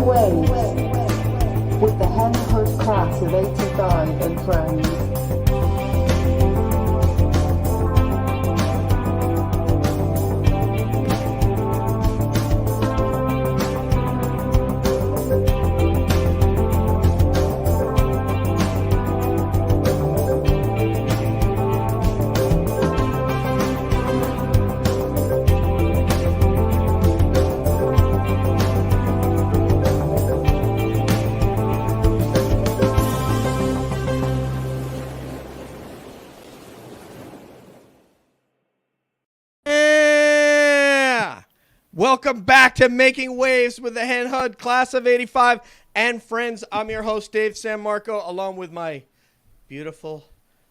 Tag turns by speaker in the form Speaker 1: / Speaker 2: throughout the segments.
Speaker 1: waves with the Hen Hud Class of 85 and friends.
Speaker 2: Welcome back to Making Waves with the Hen Hud Class of 85 and friends. I'm your host, Dave SanMarco, along with my beautiful,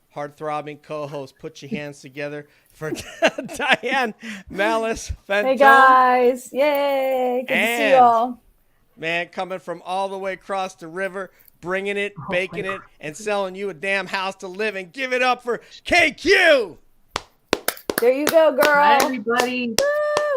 Speaker 2: heart-throbbing co-host. Put your hands together for Diane Malles.
Speaker 3: Hey, guys. Yay. Good to see you all.
Speaker 2: Man, coming from all the way across the river, bringing it, baking it, and selling you a damn house to live in. Give it up for KQ.
Speaker 3: There you go, girl.
Speaker 4: Hi, everybody.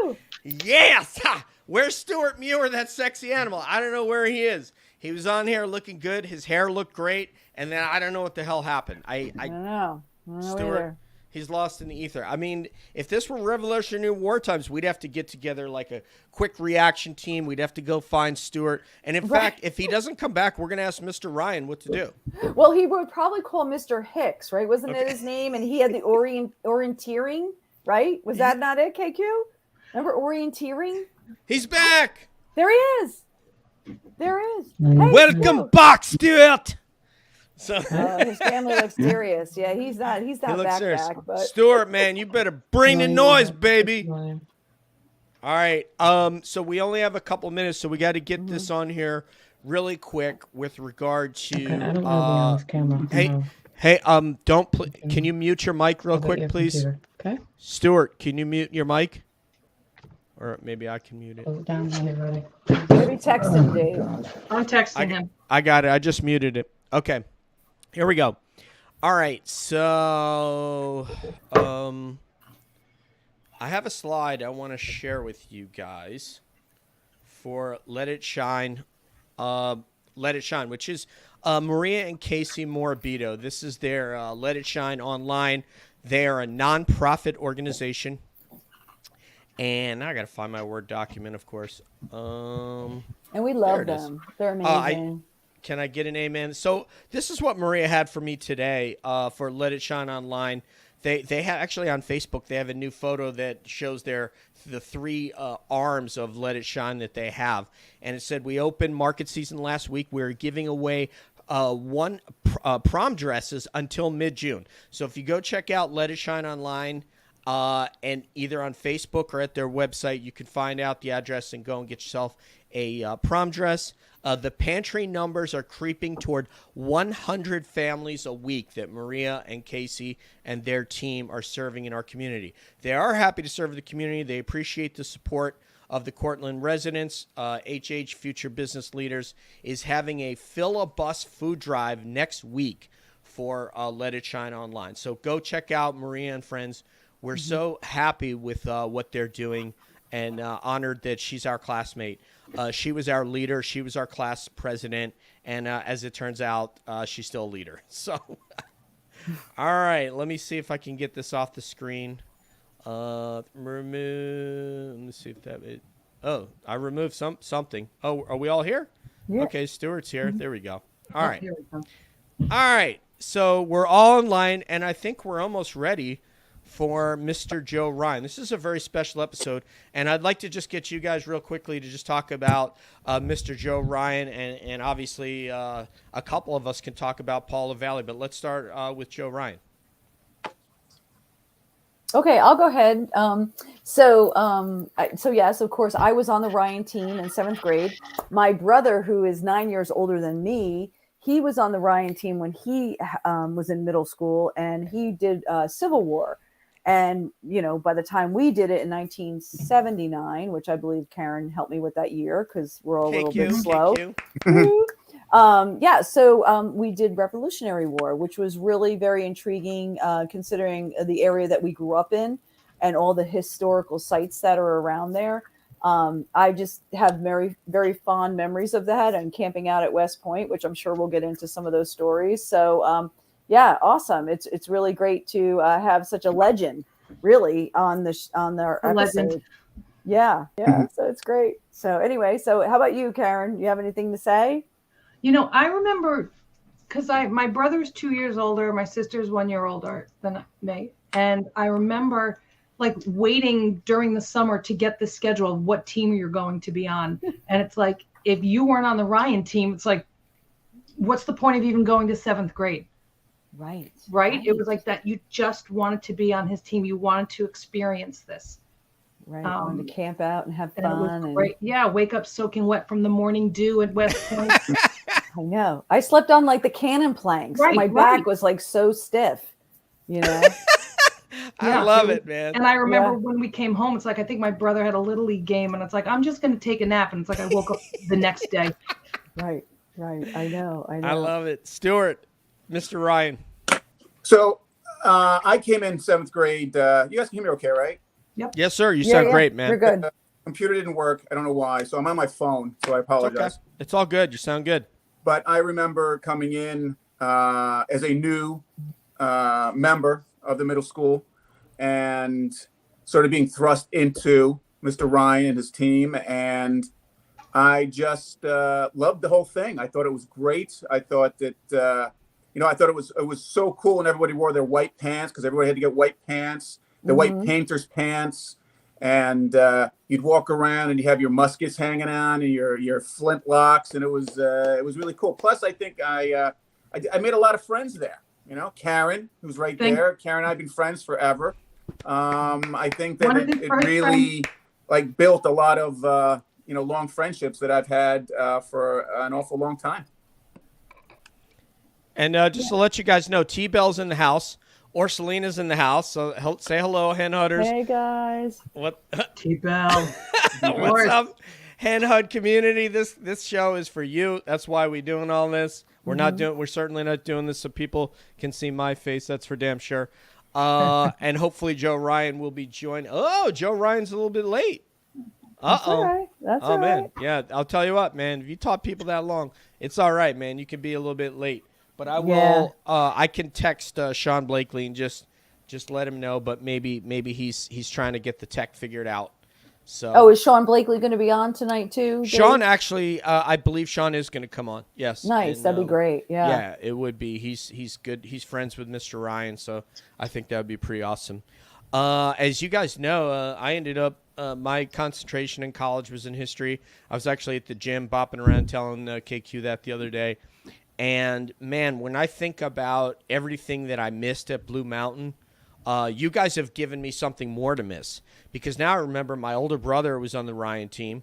Speaker 3: Woo!
Speaker 2: Yes! Ha! Where's Stuart Muir, that sexy animal? I don't know where he is. He was on here looking good. His hair looked great. And then I don't know what the hell happened. I don't
Speaker 3: know.
Speaker 2: Stuart,
Speaker 3: either.
Speaker 2: He's lost in the ether. I mean, if this were Revolutionary War times, we'd have to get together like a quick reaction team. We'd have to go find Stuart. And in fact, if he doesn't come back, we're going to ask Mr. Ryan what to do.
Speaker 3: Well, he would probably call Mr. Hicks, right? Wasn't that his name? And he had the orienteering, right? Was that not it, KQ? Remember orienteering?
Speaker 2: He's back.
Speaker 3: There he is. There he is.
Speaker 2: Hey, welcome back, Stuart. So
Speaker 3: his family looks serious. Yeah, he's not back. But
Speaker 2: Stuart, man, you better bring the noise, baby. All right. So we only have a couple minutes, so we got to get this on here really quick with regard to.
Speaker 5: Okay, I don't know this camera.
Speaker 2: Hey, can you mute your mic real quick, please?
Speaker 5: Okay.
Speaker 2: Stuart, can you mute your mic? Or maybe I can mute it.
Speaker 5: Hold it down when you're ready.
Speaker 3: Maybe text him, Dave.
Speaker 4: I'm texting him.
Speaker 2: I got it. I just muted it. Okay. Here we go. All right. So, I have a slide I want to share with you guys for Let It Shine. Let It Shine, which is Maria and Casey Morabito. This is their Let It Shine online. They are a nonprofit organization. And now I got to find my Word document, of course.
Speaker 3: And we love them. They're amazing.
Speaker 2: Can I get an amen? So this is what Maria had for me today for Let It Shine Online. They have actually on Facebook, they have a new photo that shows the three arms of Let It Shine that they have. And it said, we opened market season last week. We're giving away one prom dresses until mid-June. So if you go check out Let It Shine Online, and either on Facebook or at their website, you can find out the address and go and get yourself a prom dress. The pantry numbers are creeping toward 100 families a week that Maria and Casey and their team are serving in our community. They are happy to serve the community. They appreciate the support of the Cortland residents. HH Future Business Leaders is having a fill-a-bus food drive next week for Let It Shine Online. So go check out Maria and friends. We're so happy with what they're doing and honored that she's our classmate. She was our leader. She was our class president. And as it turns out, she's still a leader. So, all right. Let me see if I can get this off the screen. Remove. Let me see if that is. Oh, I removed something. Oh, are we all here?
Speaker 3: Yeah.
Speaker 2: Okay, Stuart's here. There we go. All right.
Speaker 4: Here we go.
Speaker 2: All right. So we're all online, and I think we're almost ready for Mr. Joe Ryan. This is a very special episode, and I'd like to just get you guys real quickly to just talk about Mr. Joe Ryan, and obviously a couple of us can talk about Paul LaVallee, but let's start with Joe Ryan.
Speaker 3: Okay, I'll go ahead. So yes, of course, I was on the Ryan team in 7th grade. My brother, who is 9 years older than me, he was on the Ryan team when he was in middle school, and he did Civil War. And, you know, by the time we did it in 1979, which I believe Karen helped me with that year because we're all a little bit slow. We did Revolutionary War, which was really very intriguing considering the area that we grew up in and all the historical sites that are around there. I just have very, very fond memories of that and camping out at West Point, which I'm sure we'll get into some of those stories. So, yeah, awesome. It's really great to have such a legend, really, on their episode. Yeah. So it's great. So anyway, so how about you, Karen? You have anything to say?
Speaker 4: I remember because my brother's 2 years older, my sister's 1 year older than me, and I remember like waiting during the summer to get the schedule of what team you're going to be on. And it's like, if you weren't on the Ryan team, it's like, what's the point of even going to 7th grade?
Speaker 3: Right.
Speaker 4: It was like that. You just wanted to be on his team. You wanted to experience this.
Speaker 3: Right. Wanted to camp out and have fun.
Speaker 4: And it was great. Yeah. Wake up soaking wet from the morning dew at West Point.
Speaker 3: I know. I slept on like the cannon planks. My back was like so stiff,
Speaker 2: I love it, man.
Speaker 4: And I remember when we came home, it's like, I think my brother had a Little League game, and it's like, I'm just going to take a nap. And it's like, I woke up the next day.
Speaker 3: Right. I know.
Speaker 2: I love it. Stuart, Mr. Ryan.
Speaker 6: So I came in 7th grade. You guys can hear me okay, right?
Speaker 4: Yep.
Speaker 2: Yes, sir. You sound great, man.
Speaker 3: You're good.
Speaker 6: Computer didn't work. I don't know why. So I'm on my phone. So I apologize.
Speaker 2: Okay. It's all good. You sound good.
Speaker 6: But I remember coming in as a new member of the middle school and sort of being thrust into Mr. Ryan and his team. And I just loved the whole thing. I thought it was great. I thought that, I thought it was so cool, and everybody wore their white pants because everybody had to get white pants, the white painter's pants. And you'd walk around and you have your muskets hanging on and your flintlocks. And it was really cool. Plus, I think I made a lot of friends there. Karen, who's right there. Karen and I have been friends forever. I think that it really built a lot of, long friendships that I've had for an awful long time.
Speaker 2: And just to let you guys know, T-Bell's in the house. Orselina's in the house. So say hello, Hen Hudders.
Speaker 3: Hey, guys.
Speaker 2: What?
Speaker 4: T-Bell.
Speaker 2: What's up, Hen Hud community? This show is for you. That's why we're doing all this. We're certainly not doing this so people can see my face. That's for damn sure. And hopefully Joe Ryan will be joining. Oh, Joe Ryan's a little bit late.
Speaker 3: That's all right. That's all
Speaker 2: man.
Speaker 3: right.
Speaker 2: Yeah, I'll tell you what, man. If you taught people that long, it's all right, man. You can be a little bit late. But I will. I can text Sean Blakely and just let him know. But maybe he's trying to get the tech figured out. So.
Speaker 3: Is Sean Blakely going to be on tonight too? Dave?
Speaker 2: Sean actually, I believe Sean is going to come on. Yes.
Speaker 3: Nice.
Speaker 2: And,
Speaker 3: that'd be great. Yeah.
Speaker 2: Yeah, it would be. He's good. He's friends with Mr. Ryan, so I think that would be pretty awesome. As you guys know, I ended up. My concentration in college was in history. I was actually at the gym bopping around telling KQ that the other day. And, man, when I think about everything that I missed at Blue Mountain, you guys have given me something more to miss. Because now I remember my older brother was on the Ryan team,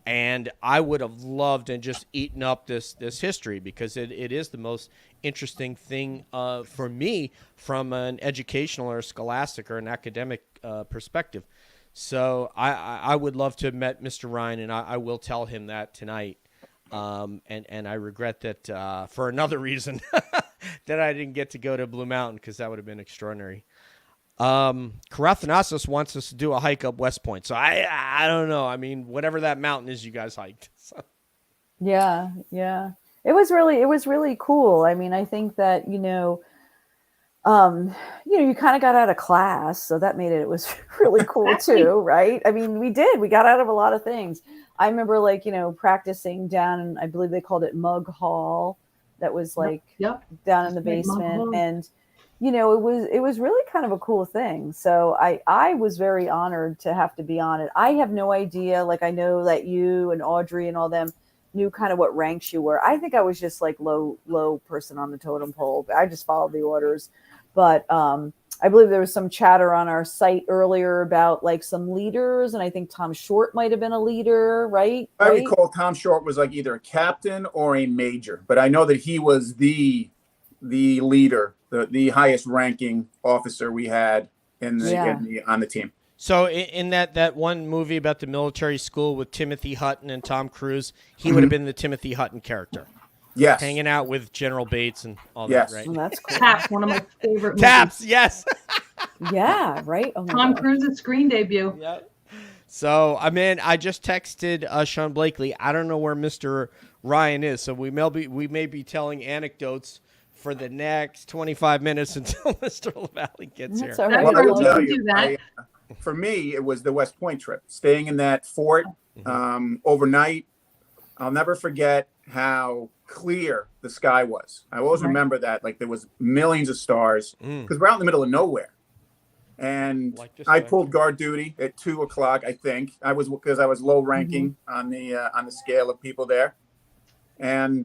Speaker 2: and I would have loved and just eaten up this history because it is the most interesting thing for me from an educational or a scholastic or an academic perspective. So I would love to have met Mr. Ryan, and I will tell him that tonight. And I regret that for another reason that I didn't get to go to Blue Mountain because that would have been extraordinary. Karathanasos wants us to do a hike up West Point. So I don't know. I mean, whatever that mountain is you guys hiked. So.
Speaker 3: Yeah. It was really cool. I mean, I think that, you kind of got out of class, so that made it was really cool too, right? I mean, we got out of a lot of things. I remember practicing down in, I believe they called it Mug Hall. That was down in the basement. And, it was really kind of a cool thing. So I was very honored to have to be on it. I have no idea. I know that you and Audrey and all them knew kind of what ranks you were. I think I was just low person on the totem pole. I just followed the orders. But I believe there was some chatter on our site earlier about some leaders, and I think Tom Short might have been a leader, right?
Speaker 6: I recall Tom Short was either a captain or a major, but I know that he was the leader, the highest ranking officer we had on the team.
Speaker 2: So in that one movie about the military school with Timothy Hutton and Tom Cruise, he would have been the Timothy Hutton character.
Speaker 6: Yes.
Speaker 2: Hanging out with General Bates and all that, right?
Speaker 3: Oh, that's cool.
Speaker 4: Taps, one of my favorite
Speaker 2: Taps,
Speaker 4: movies.
Speaker 2: yes.
Speaker 3: Yeah, right? Oh
Speaker 4: Tom Cruise's screen debut.
Speaker 2: Yep. So, I mean, I just texted Sean Blakely. I don't know where Mr. Ryan is, so we may be telling anecdotes for the next 25 minutes until Mr. LaVallee gets
Speaker 3: That's
Speaker 2: here.
Speaker 3: all right.
Speaker 6: Well, I will
Speaker 4: You
Speaker 6: tell
Speaker 4: can
Speaker 6: you,
Speaker 4: do that.
Speaker 6: for me, it was the West Point trip, staying in that fort overnight. I'll never forget how clear the sky was. I always remember that, like there was millions of stars because we're out in the middle of nowhere. And
Speaker 2: Like this
Speaker 6: I
Speaker 2: guy.
Speaker 6: pulled guard duty at 2:00. I think because I was low ranking on the scale of people there, and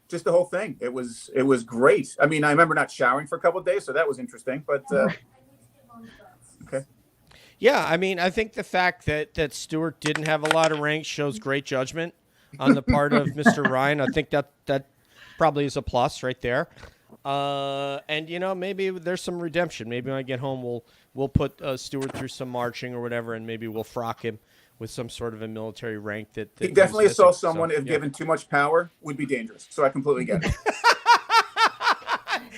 Speaker 6: just the whole thing. It was great. I mean, I remember not showering for a couple of days, so that was interesting. But okay.
Speaker 2: Yeah, I mean, I think the fact that Stewart didn't have a lot of rank shows great judgment on the part of Mr. Ryan. I think that probably is a plus right there. And maybe there's some redemption. Maybe when I get home, we'll put Stewart through some marching or whatever, and maybe we'll frock him with some sort of a military rank that
Speaker 6: He definitely saw
Speaker 2: missing.
Speaker 6: someone if given too much power would be dangerous. So I completely get it.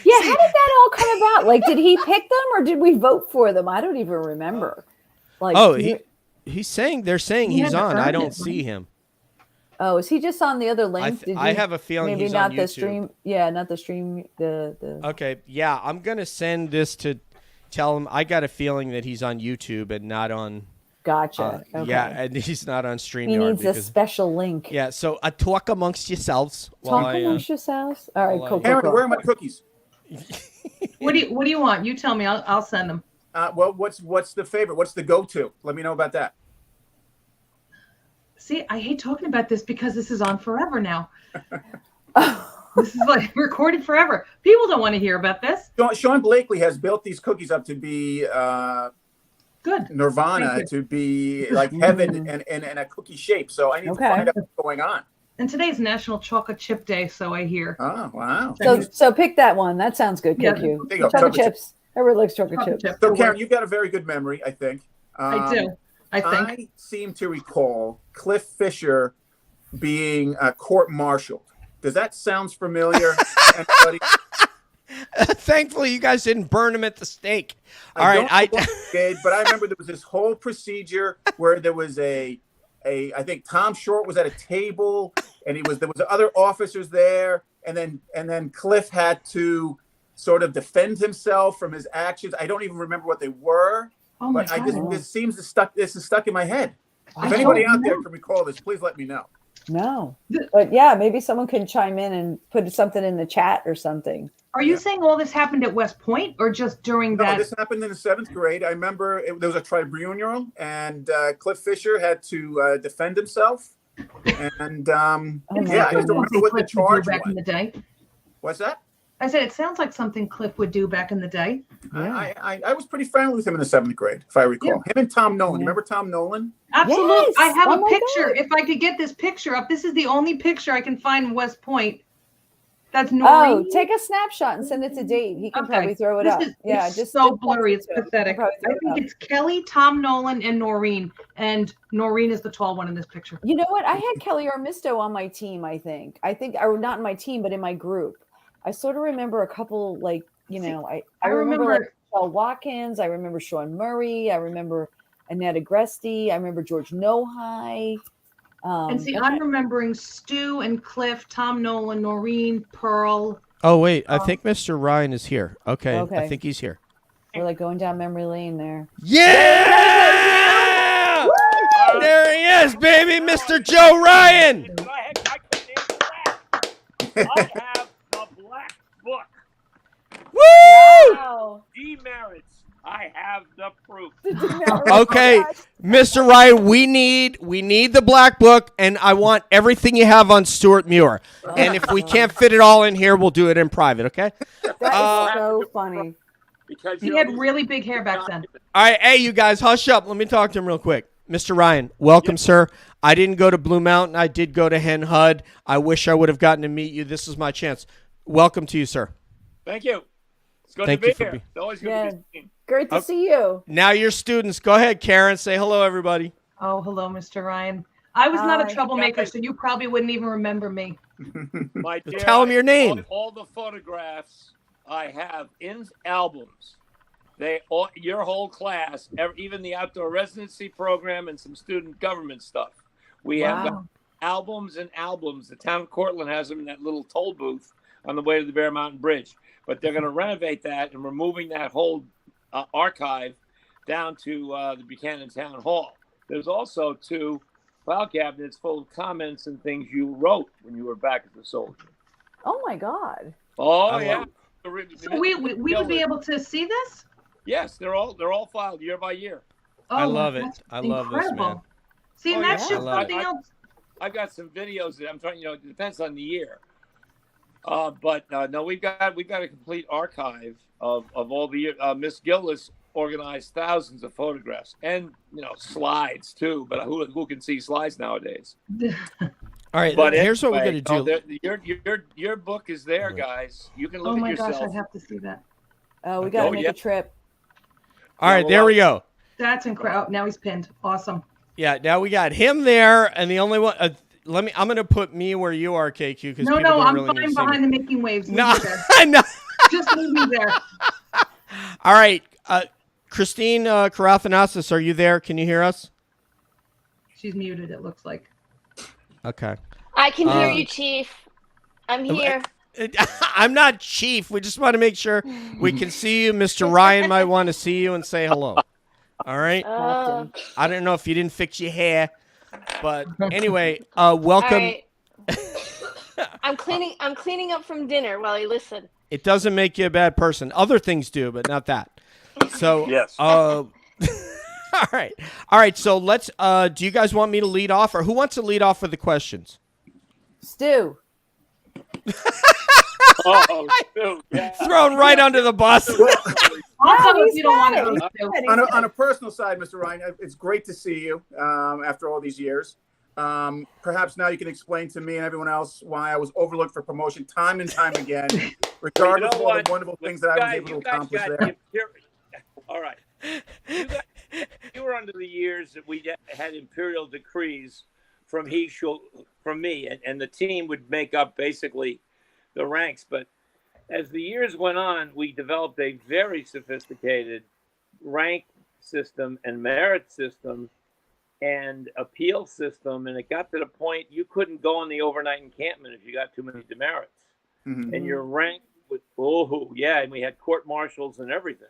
Speaker 3: Yeah, how did that all come about? Like, did he pick them or did we vote for them? I don't even remember. Like,
Speaker 2: he's saying they're saying
Speaker 4: He
Speaker 2: he's
Speaker 4: had to
Speaker 2: on. I
Speaker 4: earn
Speaker 2: don't
Speaker 4: it,
Speaker 2: see him.
Speaker 3: oh, is he just on the other link?
Speaker 2: I have a feeling
Speaker 3: maybe
Speaker 2: he's
Speaker 3: not
Speaker 2: on
Speaker 3: the
Speaker 2: YouTube.
Speaker 3: stream. Yeah, not the stream. The
Speaker 2: Okay, yeah, I'm gonna send this to tell him. I got a feeling that he's on YouTube and not on.
Speaker 3: gotcha. Okay.
Speaker 2: Yeah, and he's not on StreamYard.
Speaker 3: he needs a
Speaker 2: because,
Speaker 3: special link.
Speaker 2: Yeah, so talk amongst yourselves.
Speaker 3: Talk amongst yourselves. All right,
Speaker 2: while I-
Speaker 3: cool.
Speaker 6: Aaron, where are my cookies?
Speaker 4: What do you want? You tell me. I'll send them.
Speaker 6: Well, what's the favorite? What's the go-to? Let me know about that.
Speaker 4: See, I hate talking about this because this is on forever now. This is like recorded forever. People don't want to hear about this.
Speaker 6: Sean Blakely has built these cookies up to be
Speaker 4: Good.
Speaker 6: nirvana,
Speaker 4: Thank
Speaker 6: to be like heaven in a cookie shape. So I need to find out what's going on.
Speaker 4: And today's National Chocolate Chip Day, so I hear.
Speaker 6: Oh, wow.
Speaker 3: So pick that one. That sounds good,
Speaker 4: Yeah.
Speaker 3: QQ.
Speaker 6: There you go.
Speaker 3: Chocolate chips. Everybody likes chocolate
Speaker 4: Chocolate
Speaker 3: chips.
Speaker 4: chip.
Speaker 6: So, Karen, you've got a very good memory, I think.
Speaker 4: I do. I think.
Speaker 6: I seem to recall Cliff Fisher being court-martialed. Does that sound familiar? Anybody?
Speaker 2: Thankfully, you guys didn't burn him at the stake. All
Speaker 6: I
Speaker 2: right,
Speaker 6: don't know what he did, but I remember there was this whole procedure where there was I think Tom Short was at a table, and there was other officers there, and then Cliff had to sort of defend himself from his actions. I don't even remember what they were,
Speaker 4: Oh my
Speaker 6: but
Speaker 4: God.
Speaker 6: this is stuck in my head.
Speaker 4: I
Speaker 6: If anybody
Speaker 4: don't
Speaker 6: out there
Speaker 4: know.
Speaker 6: can recall this, please let me know.
Speaker 3: No, but yeah, maybe someone can chime in and put something in the chat or something.
Speaker 4: Are you saying all this happened at West Point or just during
Speaker 6: No,
Speaker 4: that?
Speaker 6: this happened in the 7th grade. I remember there was a tribunal, and Cliff Fisher had to defend himself. And
Speaker 3: my
Speaker 6: yeah, I just don't remember what the
Speaker 4: Cliff would do
Speaker 6: charge
Speaker 4: back in
Speaker 6: was.
Speaker 4: the day.
Speaker 6: What's that?
Speaker 4: I said it sounds like something Cliff would do back in the day.
Speaker 6: I was pretty friendly with him in the 7th grade, if I recall. Him and Tom Nolan. You remember Tom Nolan?
Speaker 4: Absolutely.
Speaker 3: Yes!
Speaker 4: I have
Speaker 3: Oh
Speaker 4: a
Speaker 3: my
Speaker 4: picture.
Speaker 3: God.
Speaker 4: If I could get this picture up, this is the only picture I can find in West Point. That's
Speaker 3: Oh,
Speaker 4: Noreen.
Speaker 3: take a snapshot and send it to Dave. He can
Speaker 4: Okay.
Speaker 3: probably throw it
Speaker 4: This
Speaker 3: up.
Speaker 4: is-
Speaker 3: Yeah,
Speaker 4: it's
Speaker 3: just
Speaker 4: so
Speaker 3: just
Speaker 4: blurry.
Speaker 3: text
Speaker 4: It's
Speaker 3: it to him.
Speaker 4: pathetic.
Speaker 3: He'll probably
Speaker 4: I
Speaker 3: throw it
Speaker 4: think
Speaker 3: up.
Speaker 4: it's Kelly, Tom Nolan, and Noreen. And Noreen is the tall one in this picture.
Speaker 3: You know what? I had Kelly Armisto on my team, I think, or not in my team, but in my group. I sort of remember a couple, like, I remember like Michelle Watkins. I remember Sean Murray. I remember Annette Agresti. I remember George Nohai.
Speaker 4: And see, I'm remembering Stu and Cliff, Tom Nolan, Noreen, Pearl.
Speaker 2: Oh wait, I think Mr. Ryan is here. Okay, I
Speaker 3: Okay.
Speaker 2: think he's here.
Speaker 3: We're like going down memory lane there.
Speaker 2: Yeah! There he is, baby, Mr. Joe Ryan.
Speaker 7: I couldn't answer that. I have the black book.
Speaker 2: Woo!
Speaker 3: Wow.
Speaker 7: Demerits. I have the proof.
Speaker 2: Okay, Mr. Ryan, we need the black book, and I want everything you have on Stuart Muir. And if we can't fit it all in here, we'll do it in private. Okay?
Speaker 3: That is so funny.
Speaker 7: Because
Speaker 4: He had really big hair back then.
Speaker 2: All right, hey, you guys, hush up. Let me talk to him real quick. Mr. Ryan, welcome, sir. I didn't go to Blue Mountain. I did go to Hen Hud. I wish I would have gotten to meet you. This is my chance. Welcome to you, sir.
Speaker 7: Thank you. It's good
Speaker 2: Thank
Speaker 7: to
Speaker 2: you
Speaker 7: be
Speaker 2: for
Speaker 7: here.
Speaker 2: being-
Speaker 7: It's always good
Speaker 3: Yeah.
Speaker 7: to be seen.
Speaker 3: Great to see you.
Speaker 2: Now your students. Go ahead, Karen. Say hello, everybody.
Speaker 4: Oh, hello, Mr. Ryan. I was not
Speaker 3: Hi.
Speaker 4: a troublemaker, so you probably wouldn't even remember me.
Speaker 7: My dear,
Speaker 2: Tell 'em your name.
Speaker 7: All the photographs I have in albums your whole class, even the outdoor residency program and some student government stuff. We have got albums and albums. The town of Cortland has them in that little toll booth on the way to the Bear Mountain Bridge. But they're going to renovate that, and we're moving that whole archive down to the Buchanan Town Hall. There's also 2 file cabinets full of comments and things you wrote when you were back as a soldier.
Speaker 3: Oh my God.
Speaker 7: Oh, yeah.
Speaker 4: So we would be able to see this?
Speaker 7: Yes, they're all filed year by year.
Speaker 4: Oh,
Speaker 2: I love it.
Speaker 4: that's
Speaker 2: I love this,
Speaker 4: incredible.
Speaker 2: man.
Speaker 4: See, and that's
Speaker 3: yeah.
Speaker 4: just something else.
Speaker 7: I've got some videos that I'm trying. It depends on the year. But no, we've got a complete archive of all the year. Miss Gillis organized thousands of photographs and slides too. But who can see slides nowadays?
Speaker 2: All right,
Speaker 7: But
Speaker 2: here's what
Speaker 7: anyway,
Speaker 2: we're going to do.
Speaker 7: Your book is there, guys. You can look
Speaker 4: Oh
Speaker 7: at
Speaker 4: my
Speaker 7: yourself.
Speaker 4: gosh, I'd have to see that.
Speaker 3: Oh, we got to make a trip.
Speaker 2: All right, there we go.
Speaker 4: That's incredible. Oh, now he's pinned. Awesome.
Speaker 2: Yeah, now we got him there, and the only one. I'm going to put me where you are, KQ, because
Speaker 4: No, I'm fine behind the making waves.
Speaker 2: No, no.
Speaker 4: Just leave me there.
Speaker 2: All right, Christine Karathanassis, are you there? Can you hear us?
Speaker 4: She's muted, it looks like.
Speaker 2: Okay.
Speaker 8: I can hear you, Chief. I'm here.
Speaker 2: I'm not Chief. We just want to make sure we can see you. Mr. Ryan might want to see you and say hello. All right. I don't know if you didn't fix your hair, but anyway, welcome.
Speaker 8: All right. I'm cleaning up from dinner while I listen.
Speaker 2: It doesn't make you a bad person. Other things do, but not that. So
Speaker 7: yes.
Speaker 2: All right. So let's. Do you guys want me to lead off, or who wants to lead off with the questions?
Speaker 3: Stu.
Speaker 7: Oh, Stu, yeah.
Speaker 2: Thrown right under the bus.
Speaker 4: Also, if you don't want to.
Speaker 6: On a personal side, Mr. Ryan, it's great to see you after all these years. Perhaps now you can explain to me and everyone else why I was overlooked for promotion time and time again, regardless of all the wonderful things that I was able to accomplish there.
Speaker 7: All right. You were under the years that we had imperial decrees from me, and the team would make up basically the ranks. But as the years went on, we developed a very sophisticated rank system and merit system and appeal system, and it got to the point you couldn't go on the overnight encampment if you got too many demerits. Mm-hmm. And your rank would, and we had court martials and everything.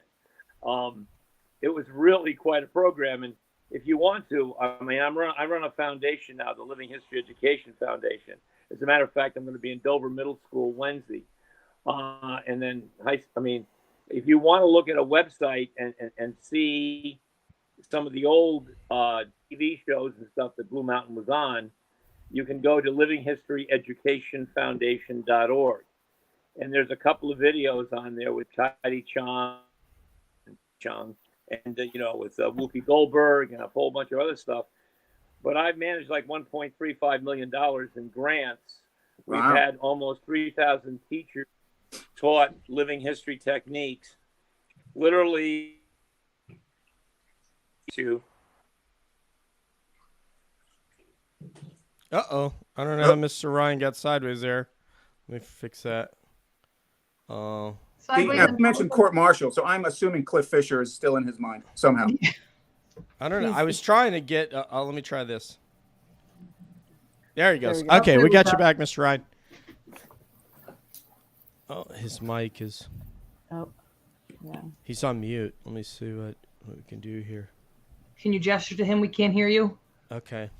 Speaker 7: It was really quite a program, and if you want to, I run a foundation now, the Living History Education Foundation. As a matter of fact, I'm going to be in Dover Middle School Wednesday, and then if you want to look at a website and see some of the old TV shows and stuff that Blue Mountain was on, you can go to livinghistoryeducationfoundation.org, and there's a couple of videos on there with Heidi Chung, and with Whoopi Goldberg and a whole bunch of other stuff. But I've managed like $1.35 million in grants. Wow. We've had almost 3,000 teachers taught living history techniques. Literally,
Speaker 2: Uh-oh. I don't know how Mr. Ryan got sideways there. Let me fix that.
Speaker 6: You mentioned court martial, so I'm assuming Cliff Fisher is still in his mind somehow.
Speaker 2: I don't know. I was trying to get. Let me try this. There he goes.
Speaker 3: There we go.
Speaker 2: Okay, we got you back, Mr. Ryan. Oh, his mic is.
Speaker 3: Oh, yeah.
Speaker 2: He's on mute. Let me see what we can do here.
Speaker 4: Can you gesture to him? We can't hear you.
Speaker 2: Okay.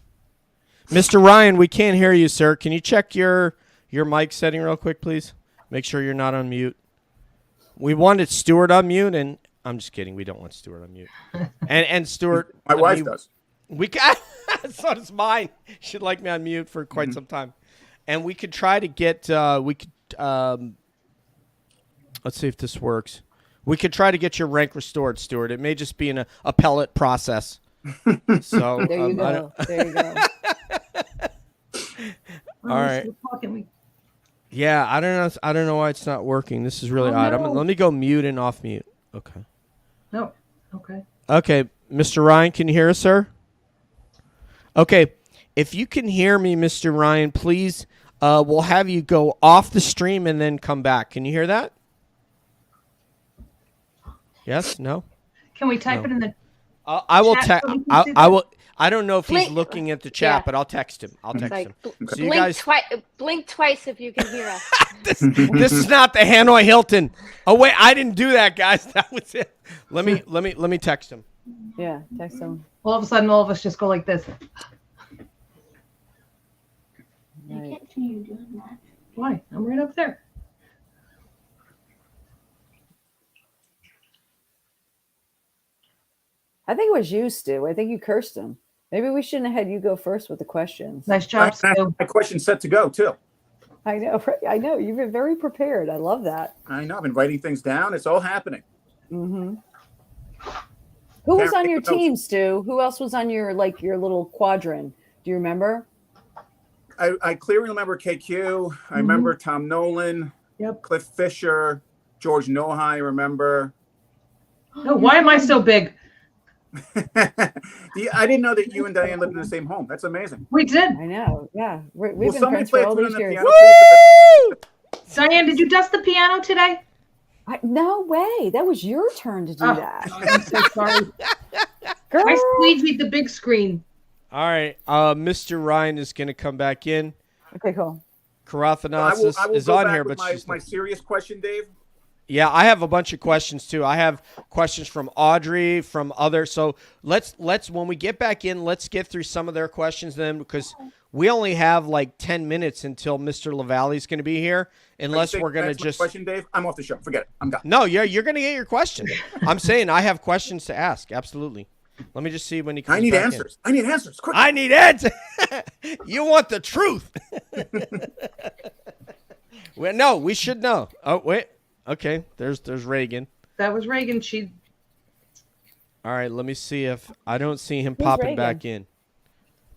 Speaker 2: Mr. Ryan, we can't hear you, sir. Can you check your mic setting real quick, please? Make sure you're not on mute. We wanted Stuart on mute, and I'm just kidding. We don't want Stuart on mute. And Stuart,
Speaker 6: my wife does.
Speaker 2: We got so does mine. She'd like me on mute for quite some time, and we could try to get. Let's see if this works. We could try to get your rank restored, Stuart. It may just be in a appellate process. So
Speaker 3: there you go. There you go.
Speaker 2: All right. Yeah, I don't know why it's not working. This is really odd.
Speaker 4: No.
Speaker 2: Let me go mute and off mute. Okay.
Speaker 4: No. Okay.
Speaker 2: Okay, Mr. Ryan, can you hear us, sir? Okay, if you can hear me, Mr. Ryan, please, we'll have you go off the stream and then come back. Can you hear that? Yes? No?
Speaker 4: Can we type
Speaker 2: No.
Speaker 4: it in the
Speaker 2: I will
Speaker 4: chat
Speaker 2: text.
Speaker 4: so we can see
Speaker 2: I
Speaker 4: that?
Speaker 2: will. I don't know if he's
Speaker 8: Blink-
Speaker 2: looking at the chat,
Speaker 8: yeah.
Speaker 2: but I'll text him. I'll text
Speaker 8: Like,
Speaker 2: him.
Speaker 8: bl-
Speaker 2: So you
Speaker 8: blink,
Speaker 2: guys,
Speaker 8: blink twice if you can hear us.
Speaker 2: this is not the Hanoi Hilton. Oh wait, I didn't do that, guys. That was it. Let me text him.
Speaker 3: Yeah, text him.
Speaker 4: all of a sudden all of us just go like this?
Speaker 3: Right.
Speaker 4: Why? I'm right up there.
Speaker 3: I think it was you, Stu. I think you cursed him. Maybe we shouldn't have had you go first with the questions.
Speaker 4: Nice
Speaker 6: I
Speaker 4: job,
Speaker 6: have
Speaker 4: Stu.
Speaker 6: my question set to go too.
Speaker 3: I know. Right? I know. You've been very prepared. I love that.
Speaker 6: I know. I've been writing things down. It's all happening.
Speaker 3: Mm-hmm. Who was
Speaker 6: Can't
Speaker 3: on your
Speaker 6: take notes.
Speaker 3: team, Stu? Who else was on your your little quadrant? Do you remember?
Speaker 6: I clearly remember KQ. I remember Tom Nolan,
Speaker 4: Yep.
Speaker 6: Cliff Fisher, George Nohai. I remember.
Speaker 4: Oh, why am I so big?
Speaker 6: I didn't know that you and Diane lived in the same home. That's amazing.
Speaker 4: We did.
Speaker 3: I know. Yeah, we've
Speaker 6: Will
Speaker 3: been
Speaker 6: somebody
Speaker 3: friends
Speaker 6: play
Speaker 3: for
Speaker 6: a
Speaker 3: all
Speaker 6: tune on
Speaker 3: these
Speaker 6: the
Speaker 3: years.
Speaker 6: piano, please?
Speaker 4: Diane, did you dust the piano today?
Speaker 3: No way. That was your turn to do
Speaker 4: Oh,
Speaker 3: that.
Speaker 4: I'm so sorry.
Speaker 3: Girl.
Speaker 4: I squeegeed the big screen.
Speaker 2: All right. Mr. Ryan is going to come back in.
Speaker 3: Okay, cool.
Speaker 2: Karathanasis
Speaker 6: I will
Speaker 2: is
Speaker 6: go
Speaker 2: on
Speaker 6: back
Speaker 2: here,
Speaker 6: with
Speaker 2: but she's
Speaker 6: my serious question, Dave.
Speaker 2: Yeah, I have a bunch of questions too. I have questions from Audrey, from others. So let's when we get back in, let's get through some of their questions then, because we only have like 10 minutes until Mr. LaVallee is going to be here, unless we're going to
Speaker 6: That's my
Speaker 2: just.
Speaker 6: question, Dave. I'm off the show. Forget it. I'm done.
Speaker 2: No, you're going to get your question. I'm saying I have questions to ask. Absolutely. Let me just see when he comes.
Speaker 6: I need
Speaker 2: back
Speaker 6: answers. I need answers. Quick.
Speaker 2: I need answers. You want the truth? Well, no, we should know. Oh wait. Okay, there's Reagan.
Speaker 4: That was Reagan. She.
Speaker 2: All right, let me see if I don't see him
Speaker 3: Who's
Speaker 2: popping
Speaker 3: Reagan?
Speaker 2: back in.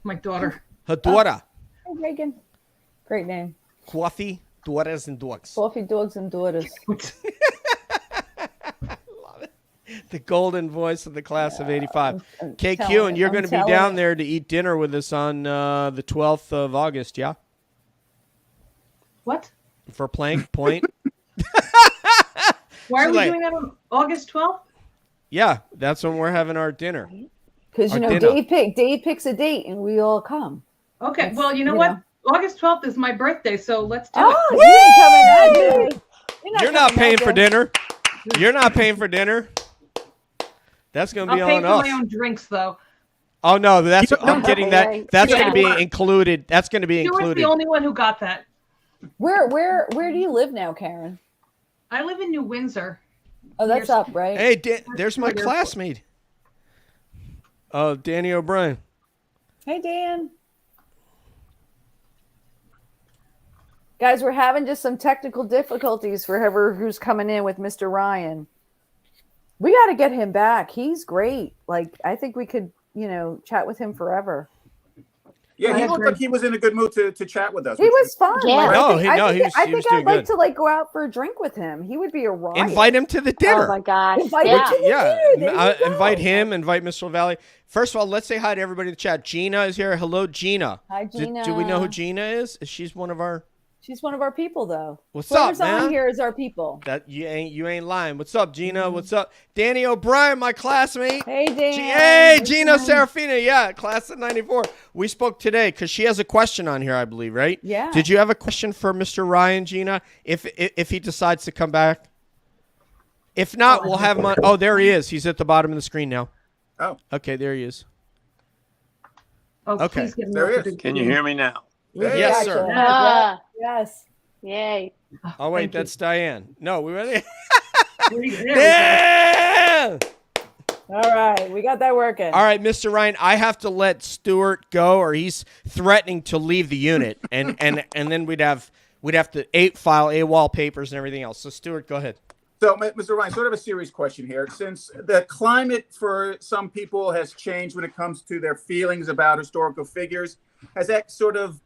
Speaker 4: My daughter.
Speaker 2: Her daughter,
Speaker 3: Hey, Reagan. Great name.
Speaker 2: Coffee, daughters and dogs.
Speaker 3: Coffee dogs and daughters.
Speaker 2: The golden voice of the class of '85.
Speaker 3: I'm
Speaker 2: KQ,
Speaker 3: telling
Speaker 2: and
Speaker 3: you,
Speaker 2: you're
Speaker 3: I'm
Speaker 2: going to be
Speaker 3: telling
Speaker 2: down
Speaker 3: you.
Speaker 2: there to eat dinner with us on the 12th of August, yeah?
Speaker 4: What?
Speaker 2: For Plank Point.
Speaker 4: Why are we
Speaker 2: like-
Speaker 4: doing that on August 12th?
Speaker 2: Yeah, that's when we're having our dinner.
Speaker 3: Because
Speaker 2: Our
Speaker 3: you know,
Speaker 2: dinner.
Speaker 3: Dave picks a date and we all come.
Speaker 4: Okay.
Speaker 3: That's-
Speaker 4: Well, you know
Speaker 3: you
Speaker 4: what?
Speaker 3: know.
Speaker 4: August 12th is my birthday, so let's do
Speaker 3: Oh,
Speaker 4: it.
Speaker 3: you ain't coming that day.
Speaker 2: You're not
Speaker 3: coming
Speaker 2: paying
Speaker 3: that
Speaker 2: for
Speaker 3: day.
Speaker 2: dinner. You're not paying for dinner. That's going to
Speaker 4: I'll
Speaker 2: be
Speaker 4: pay
Speaker 2: on
Speaker 4: for
Speaker 2: us.
Speaker 4: my own drinks, though.
Speaker 2: Oh no, that's I'm
Speaker 3: No,
Speaker 2: getting
Speaker 3: yeah,
Speaker 2: that. That's
Speaker 4: yeah.
Speaker 2: going to be included. That's going to be
Speaker 4: Stuart's
Speaker 2: included.
Speaker 4: the only one who got that.
Speaker 3: Where do you live now, Karen?
Speaker 4: I live in New Windsor.
Speaker 3: Oh, that's
Speaker 4: Here's-
Speaker 3: up, right?
Speaker 2: Hey, there's my
Speaker 4: Airport.
Speaker 2: classmate. Oh, Danny O'Brien.
Speaker 3: Hey, Dan. Guys, we're having just some technical difficulties for whoever who's coming in with Mr. Ryan. We got to get him back. He's great. Like, I think we could, chat with him forever.
Speaker 6: Yeah, he
Speaker 4: I
Speaker 6: looked
Speaker 4: agree.
Speaker 6: like he was in a good mood to chat with us.
Speaker 3: He was fun.
Speaker 8: Yeah.
Speaker 3: Like,
Speaker 2: No,
Speaker 3: I think,
Speaker 2: he-
Speaker 3: I
Speaker 2: no,
Speaker 3: think,
Speaker 2: he was-
Speaker 3: I
Speaker 2: he was
Speaker 3: think I'd
Speaker 2: doing
Speaker 3: like
Speaker 2: good.
Speaker 3: to go out for a drink with him. He would be a riot.
Speaker 2: Invite him to the dinner.
Speaker 8: Oh my gosh.
Speaker 3: Invite
Speaker 8: Yeah.
Speaker 3: him to the dinner. There you
Speaker 2: Invite
Speaker 3: go.
Speaker 2: him. Invite Mr. LaVallee. First of all, let's say hi to everybody in the chat. Gina is here. Hello, Gina.
Speaker 3: Hi,
Speaker 2: Do
Speaker 3: Gina.
Speaker 2: we know who Gina is? She's one of our.
Speaker 3: She's one of our people, though.
Speaker 2: What's
Speaker 3: Whoever's
Speaker 2: up, man?
Speaker 3: on here is our people.
Speaker 2: That you ain't lying. What's up, Gina? What's up, Danny O'Brien, my classmate?
Speaker 3: Hey, Dan.
Speaker 2: Hey,
Speaker 3: Hey,
Speaker 2: Gina
Speaker 3: Dan.
Speaker 2: Serafina. Yeah, class of '94. We spoke today because she has a question on here, I believe, right?
Speaker 3: Yeah.
Speaker 2: Did you have a question for Mr. Ryan, Gina? If he decides to come back. If not, we'll have him on. Oh, there he is. He's at the bottom of the screen now.
Speaker 6: Oh,
Speaker 2: Okay, there he is.
Speaker 4: Oh,
Speaker 2: Okay.
Speaker 4: please get me
Speaker 6: There
Speaker 4: off
Speaker 6: he
Speaker 4: the
Speaker 6: is.
Speaker 4: big
Speaker 7: Can you
Speaker 4: screen.
Speaker 7: hear me now?
Speaker 6: hey.
Speaker 2: Yes, sir.
Speaker 8: Ah,
Speaker 3: Yes.
Speaker 8: yay.
Speaker 2: Oh wait,
Speaker 4: Thank you.
Speaker 2: that's Diane. No, we ready?
Speaker 4: There we go.
Speaker 2: Dan!
Speaker 3: All right. We got that working.
Speaker 2: All right, Mr. Ryan, I have to let Stuart go, or he's threatening to leave the unit, and then we'd have to file AWOL papers and everything else. So, Stuart, go ahead.
Speaker 6: So, Mr. Ryan, sort of a serious question here. Since the climate for some people has changed when it comes to their feelings about historical figures, has that sort of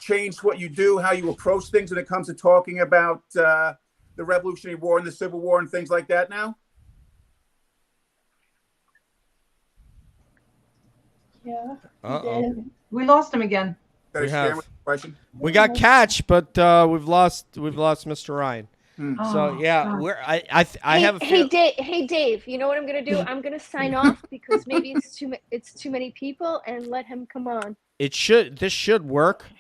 Speaker 6: changed what you do, how you approach things when it comes to talking about the Revolutionary War and the Civil War and things like that now?
Speaker 4: Yeah.
Speaker 2: Uh-oh.
Speaker 4: We lost him again.
Speaker 6: That
Speaker 2: We
Speaker 6: is
Speaker 2: have.
Speaker 6: sharing with the question.
Speaker 2: We got Catch, but we've lost Mr. Ryan. So yeah,
Speaker 4: God.
Speaker 2: I have a feeling.
Speaker 8: Hey Dave, you know what I'm gonna do? I'm gonna sign off because maybe it's too many people and let him come on.
Speaker 2: This should work.
Speaker 8: It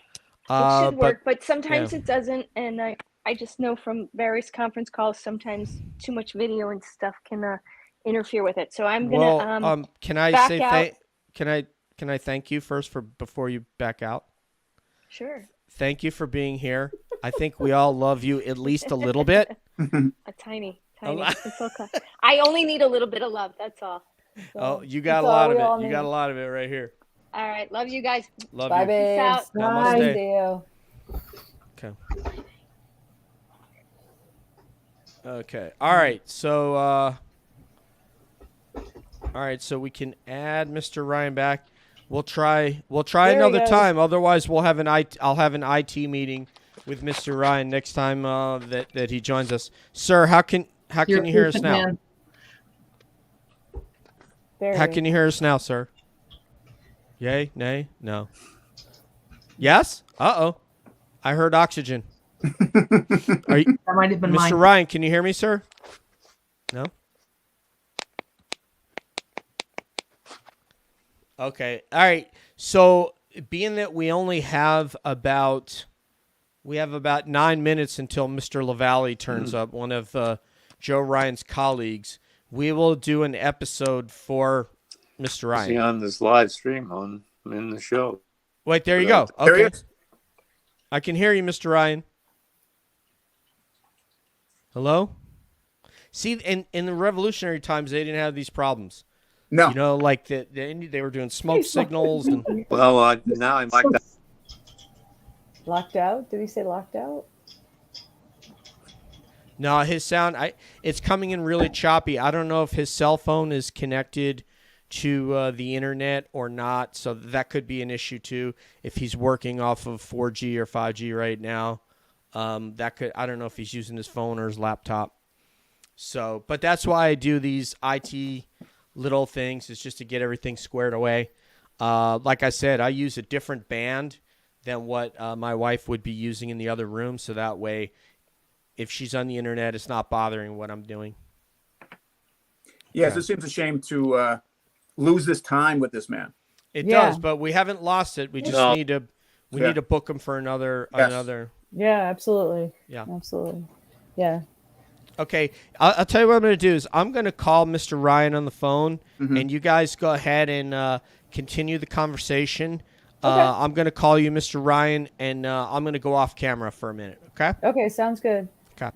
Speaker 8: should
Speaker 2: But
Speaker 8: work, but sometimes
Speaker 2: yeah.
Speaker 8: it doesn't, and I just know from various conference calls sometimes too much video and stuff can interfere with it. So I'm gonna
Speaker 2: can I
Speaker 8: back
Speaker 2: say
Speaker 8: out.
Speaker 2: can I thank you first before you back out?
Speaker 8: Sure.
Speaker 2: Thank you for being here. I think we all love you at least a little bit.
Speaker 8: A tiny. It's okay. I only need a little bit of love. That's all. So,
Speaker 2: Oh, you got a
Speaker 3: that's all
Speaker 2: lot of
Speaker 3: we all
Speaker 2: it. You got
Speaker 3: need.
Speaker 2: a lot of it right here.
Speaker 8: all right. Love you guys.
Speaker 2: Love
Speaker 3: Bye,
Speaker 2: you.
Speaker 3: babes.
Speaker 8: out.
Speaker 2: Namaste.
Speaker 3: Nice to see you.
Speaker 2: Okay. Okay. All right. So we can add Mr. Ryan back. We'll try
Speaker 3: There he
Speaker 2: another
Speaker 3: goes.
Speaker 2: time. Otherwise, I'll have an IT meeting with Mr. Ryan next time that he joins us. Sir, how can you hear us now?
Speaker 4: Man.
Speaker 3: There
Speaker 2: How
Speaker 3: he
Speaker 2: can you hear us now, sir? Yay? Nay? No. Yes? Uh-oh. I heard oxygen. Are you,
Speaker 4: That might have been
Speaker 2: Mr.
Speaker 4: mine.
Speaker 2: Ryan, can you hear me, sir? No? Okay. All right. So, being that we only have about 9 minutes until Mr. LaVallee turns up, one of Joe Ryan's colleagues, we will do an episode for Mr. Ryan.
Speaker 7: See on this live stream in the show.
Speaker 2: Wait, there you go.
Speaker 6: There he
Speaker 2: Okay.
Speaker 6: is.
Speaker 2: I can hear you, Mr. Ryan. Hello? See, in the revolutionary times, they didn't have these problems.
Speaker 6: No.
Speaker 2: You know, like they were doing smoke signals. And
Speaker 7: Well, now I'm like that.
Speaker 3: Locked out? Did he say locked out?
Speaker 2: no, his sound, it's coming in really choppy. I don't know if his cell phone is connected to the internet or not, so that could be an issue too. If he's working off of 4G or 5G right now, I don't know if he's using his phone or his laptop. So, but that's why I do these IT little things, is just to get everything squared away. Like I said, I use a different band than what my wife would be using in the other room, so that way, if she's on the internet, it's not bothering what I'm doing.
Speaker 6: Yes,
Speaker 2: Okay.
Speaker 6: it seems a shame to lose this time with this man.
Speaker 2: It
Speaker 3: Yeah.
Speaker 2: does, but we haven't lost it. We just
Speaker 7: No.
Speaker 2: need to
Speaker 6: Yeah.
Speaker 2: need to book him for another.
Speaker 3: Yeah, absolutely.
Speaker 2: Yeah.
Speaker 3: Absolutely. Yeah.
Speaker 2: Okay, I'll tell you what I'm going to do is I'm going to call Mr. Ryan on the phone, and you guys go ahead and continue the conversation.
Speaker 3: Okay.
Speaker 2: I'm going to call you, Mr. Ryan, and I'm going to go off camera for a minute. Okay.
Speaker 3: Okay, sounds good.
Speaker 2: Okay.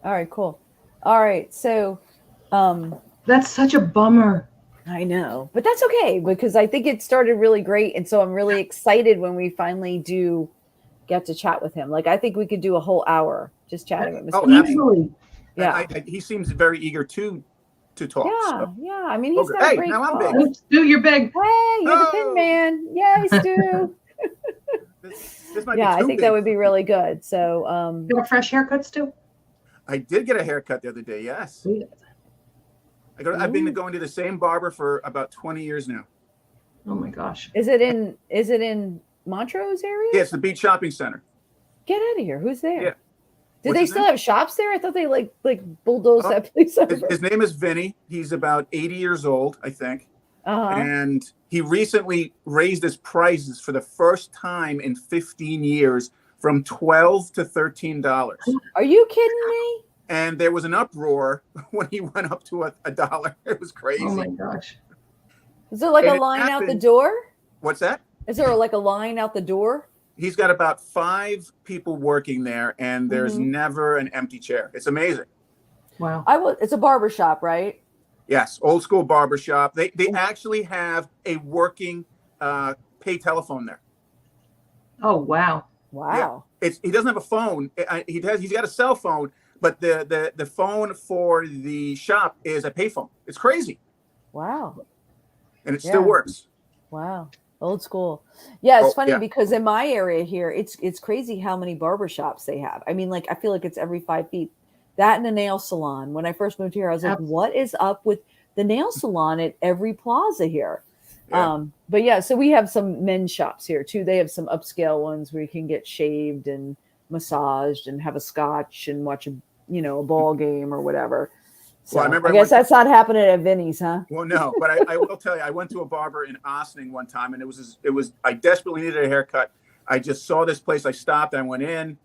Speaker 3: All right, cool. All right, so
Speaker 4: That's such a bummer.
Speaker 3: I know, but that's okay because I think it started really great, and so I'm really excited when we finally do get to chat with him. Like, I think we could do a whole hour just chatting with Mr.
Speaker 6: Oh,
Speaker 3: Ryan.
Speaker 4: Easily.
Speaker 3: Yeah.
Speaker 6: He seems very eager to talk.
Speaker 3: Yeah,
Speaker 6: so.
Speaker 3: yeah. I mean, he's
Speaker 6: Okay.
Speaker 3: got
Speaker 6: Hey,
Speaker 3: great
Speaker 6: now I'm
Speaker 3: talk.
Speaker 6: big.
Speaker 4: Stu, you're big.
Speaker 3: Hey, you're the
Speaker 6: Oh.
Speaker 3: pin man. Yay, Stu.
Speaker 6: This might be
Speaker 3: Yeah, I
Speaker 6: too
Speaker 3: think
Speaker 6: big.
Speaker 3: that would be really good. So,
Speaker 4: You got a fresh haircut, Stu?
Speaker 6: I did get a haircut the other day. Yes, I've been going to the same barber for about 20 years now.
Speaker 4: Oh my gosh.
Speaker 3: is it in Montrose area?
Speaker 6: Yeah, it's the Beach Shopping Center.
Speaker 3: Get out of here. Who's there?
Speaker 6: Yeah.
Speaker 3: Do
Speaker 6: What's
Speaker 3: they
Speaker 6: his
Speaker 3: still
Speaker 6: name?
Speaker 3: have shops there? I thought they like bulldozed
Speaker 6: Oh,
Speaker 3: that place over.
Speaker 6: His name is Vinny. He's about 80 years old, I think.
Speaker 3: Uh-huh.
Speaker 6: And he recently raised his prices for the first time in 15 years from $12 to $13.
Speaker 3: Are you kidding me?
Speaker 6: And there was an uproar when he went up to a dollar. It was crazy.
Speaker 4: Oh my gosh.
Speaker 3: Is there like
Speaker 6: And
Speaker 3: a
Speaker 6: it
Speaker 3: line out the
Speaker 6: happened-
Speaker 3: door?
Speaker 6: What's that?
Speaker 3: Is there like a line out the door?
Speaker 6: He's got about 5 people working there, and there's never an empty chair. It's amazing.
Speaker 4: Wow.
Speaker 3: It's a barber shop, right?
Speaker 6: Yes, old school barber shop. They actually have a working pay telephone there.
Speaker 4: Oh wow.
Speaker 3: Wow.
Speaker 6: He doesn't have a phone. He's got a cell phone, but the phone for the shop is a payphone. It's crazy,
Speaker 3: Wow.
Speaker 6: and it still
Speaker 3: Yeah.
Speaker 6: works.
Speaker 3: Wow. Old school. Yeah, it's
Speaker 6: Oh,
Speaker 3: funny
Speaker 6: yeah.
Speaker 3: because in my area here, it's crazy how many barber shops they have. I mean, like, I feel like it's every 5 feet. That and a nail salon. When I first moved here, I was like, what is up with the nail salon at every plaza here?
Speaker 6: Yeah.
Speaker 3: But yeah, so we have some men's shops here too. They have some upscale ones where you can get shaved and massaged and have a scotch and watch a a ball game or whatever. So
Speaker 6: Well, I remember
Speaker 3: I guess that's not happening at Vinny's, huh?
Speaker 6: Well, no, but I will tell you, I went to a barber in Ossining one time, and I desperately needed a haircut. I just saw this place. I stopped. I went in.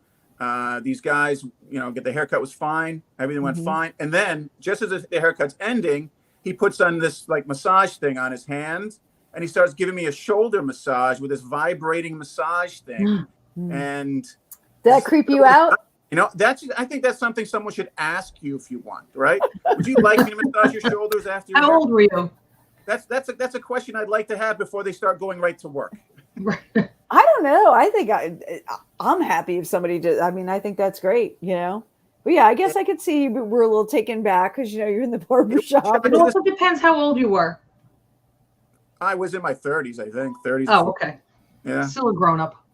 Speaker 6: These guys, get the haircut was fine. Everything went fine. And then just as the haircut's ending, he puts on this like massage thing on his hand, and he starts giving me a shoulder massage with this vibrating massage thing. And
Speaker 3: did that creep you out?
Speaker 6: I think that's something someone should ask you if you want, right? Would you like me to massage your shoulders after your
Speaker 4: How old were you?
Speaker 6: That's a question I'd like to have before they start going right to work.
Speaker 3: I don't know. I think I'm happy if somebody did. I mean, I think that's great, But yeah, I guess I could see we're a little taken back because you're in the barber shop.
Speaker 4: It also depends how old you were.
Speaker 6: I was in my 30s, I think. 30s.
Speaker 4: Oh, okay.
Speaker 6: Yeah.
Speaker 4: Still a grown up.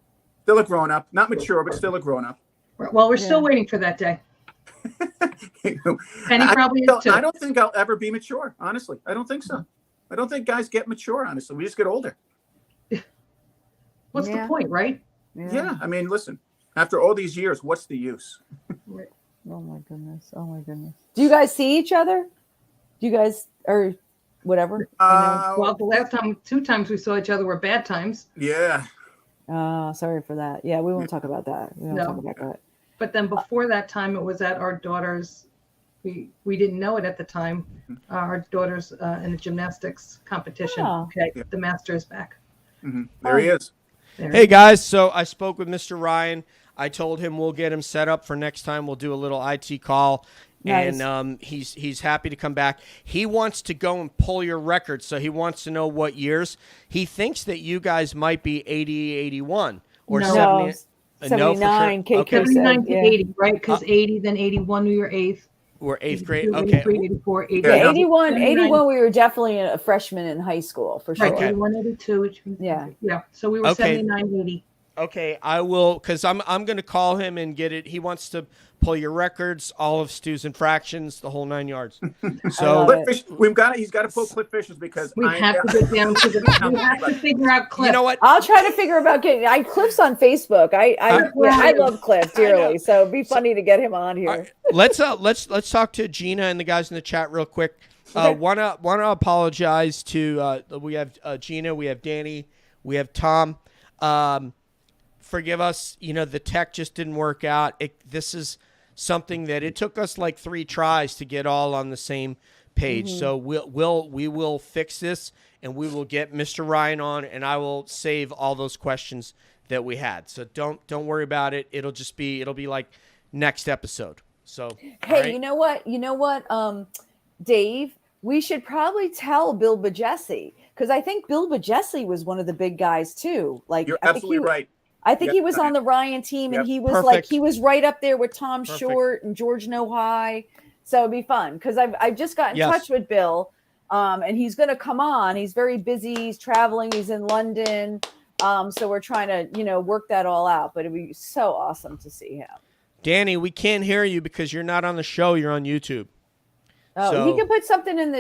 Speaker 6: Still a grown up. Not mature, but still a grown up.
Speaker 4: Well, we're still waiting for that day. Penny probably is too.
Speaker 6: I don't think I'll ever be mature, honestly. I don't think so. I don't think guys get mature, honestly. We just get older.
Speaker 4: What's the point, right?
Speaker 6: Yeah. I mean, listen, after all these years, what's the use?
Speaker 3: Oh my goodness. Do you guys see each other? Do you guys, or whatever?
Speaker 4: Well, the last time, 2 times we saw each other were bad times.
Speaker 6: Yeah.
Speaker 3: Sorry for that. Yeah, we won't talk about that. We don't talk about that.
Speaker 4: But then before that time, it was at our daughter's. We didn't know it at the time. Our daughter's in a gymnastics competition.
Speaker 3: Oh.
Speaker 4: Okay, the master is back.
Speaker 6: There he is.
Speaker 2: Hey guys, so I spoke with Mr. Ryan. I told him we'll get him set up for next time. We'll do a little IT call.
Speaker 3: Nice.
Speaker 2: And he's happy to come back. He wants to go and pull your records, so he wants to know what years. He thinks that you guys might be 80, 81 or
Speaker 4: No.
Speaker 2: 70.
Speaker 3: No, 79,
Speaker 2: sure.
Speaker 3: KK
Speaker 2: Okay.
Speaker 4: 79
Speaker 3: said,
Speaker 4: to
Speaker 3: yeah.
Speaker 4: 80, right? Because 80, then 81, we were 8th.
Speaker 2: We're 8th grade.
Speaker 4: 82,
Speaker 2: Okay.
Speaker 4: 83, 84, 88.
Speaker 3: Yeah,
Speaker 6: Yeah.
Speaker 3: 81,
Speaker 4: 79.
Speaker 3: we were definitely a freshman in high school for sure.
Speaker 4: Right,
Speaker 2: Okay.
Speaker 4: 81, 82, which means,
Speaker 3: Yeah.
Speaker 4: So we were
Speaker 2: Okay.
Speaker 4: 79, 80.
Speaker 2: Okay, I will, because I'm going to call him and get it. He wants to pull your records, all of Stu's infractions, the whole 9 yards. So
Speaker 3: love it.
Speaker 6: Cliff He's got to pull Cliff Fishes because
Speaker 4: We have to get down to the. We have to figure out Cliff.
Speaker 2: you know what?
Speaker 3: I'll try to figure about getting. Cliff's on Facebook. I love Cliff dearly, so it'd be funny to get him on here.
Speaker 2: All right, let's talk to Gina and the guys in the chat real quick. Wanna apologize to we have Gina, we have Danny, we have Tom. Forgive us, the tech just didn't work out. This is something that it took us like 3 tries to get all on the same page. So we will fix this, and we will get Mr. Ryan on, and I will save all those questions that we had. So don't worry about it. It'll be like next episode. So
Speaker 3: Hey,
Speaker 2: right?
Speaker 3: you know what? Dave, we should probably tell Bill Bajesi, because I think Bill Bajesi was one of the big guys too. Like,
Speaker 6: You're
Speaker 3: I think
Speaker 6: absolutely right.
Speaker 3: I think
Speaker 6: Yep.
Speaker 3: he was on the Ryan team, and
Speaker 6: Yep.
Speaker 3: he was
Speaker 2: Perfect.
Speaker 3: he was right up there with Tom
Speaker 2: Perfect.
Speaker 3: Short and George Nohai. So it'd be fun because I've just got in
Speaker 2: Yes.
Speaker 3: touch with Bill, and he's going to come on. He's very busy. He's traveling. He's in London. So we're trying to work that all out. But it'd be so awesome to see him.
Speaker 2: Danny, we can't hear you because you're not on the show. You're on YouTube.
Speaker 3: Oh,
Speaker 2: So-
Speaker 3: he can put something in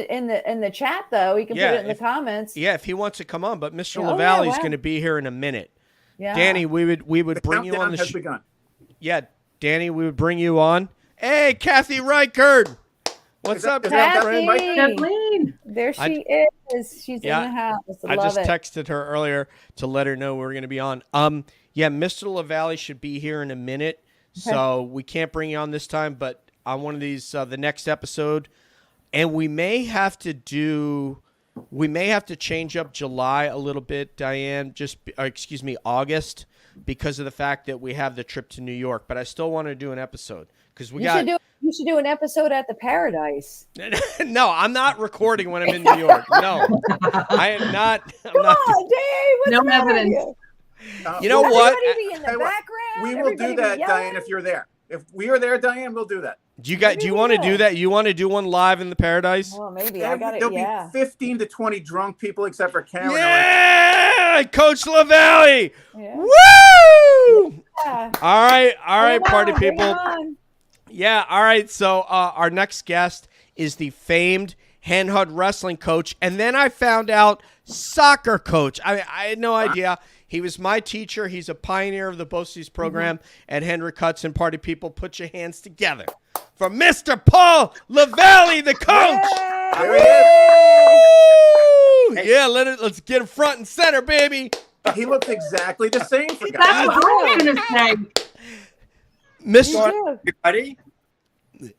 Speaker 3: the chat though. He can
Speaker 2: Yeah,
Speaker 3: put it in the comments.
Speaker 2: Yeah, if he wants to come on, but Mr.
Speaker 3: Oh,
Speaker 2: LaVallee
Speaker 3: yeah,
Speaker 2: is
Speaker 3: wow.
Speaker 2: going to be here in a minute.
Speaker 3: Yeah,
Speaker 2: Danny, we would
Speaker 6: The
Speaker 2: bring you on
Speaker 6: countdown
Speaker 2: the
Speaker 6: has
Speaker 2: show.
Speaker 6: begun.
Speaker 2: Yeah, Danny, we would bring you on. Hey, Kathy Reichard. What's
Speaker 6: Is that-
Speaker 2: up,
Speaker 6: is that
Speaker 2: girlfriend?
Speaker 3: Kathy?
Speaker 4: Kathleen.
Speaker 3: There she is. She's
Speaker 2: Yeah,
Speaker 3: in the house.
Speaker 2: I
Speaker 3: Love
Speaker 2: just
Speaker 3: it.
Speaker 2: texted her earlier to let her know we were going to be on. Yeah, Mr. LaVallee should be here in a minute, so we can't bring you on this time, but on one of these, the next episode, and we may have to change up July a little bit, Diane. August, because of the fact that we have the trip to New York. But I still want to do an episode because we got.
Speaker 3: You should do an episode at the Paradise.
Speaker 2: No, I'm not recording when I'm in New York. No, I am not.
Speaker 3: Come on, Dave. What's
Speaker 4: No
Speaker 3: the matter with
Speaker 4: evidence.
Speaker 3: you?
Speaker 2: You know what?
Speaker 3: Everybody be in the
Speaker 6: Tell you what,
Speaker 3: background.
Speaker 6: We will do
Speaker 3: Everybody
Speaker 6: that,
Speaker 3: be yelling.
Speaker 6: Diane, if you're there. If we are there, Diane, we'll do that.
Speaker 2: Do you want to do that? You want to do one live in the Paradise?
Speaker 3: Well, maybe I got it.
Speaker 6: There'll
Speaker 3: Yeah.
Speaker 6: be 15 to 20 drunk people except for Karen.
Speaker 2: Yeah, Coach LaVallee.
Speaker 3: Yeah.
Speaker 2: Woo!
Speaker 3: Yeah.
Speaker 2: All right,
Speaker 3: Bring it
Speaker 2: party
Speaker 3: on, bring
Speaker 2: people.
Speaker 3: it on.
Speaker 2: Yeah, all right. So our next guest is the famed Hen Hud wrestling coach, and then I found out soccer coach. I had no idea. He was my teacher. He's a pioneer of the BOCES program at Hendrick Hudson. Party people, put your hands together for Mr. Paul LaVallee, the coach.
Speaker 6: There he is.
Speaker 2: Yeah, let's get him front and center, baby.
Speaker 6: He looks exactly the same. For
Speaker 4: That's
Speaker 6: God's
Speaker 4: what I was going to say.
Speaker 2: Mr.
Speaker 9: Everybody?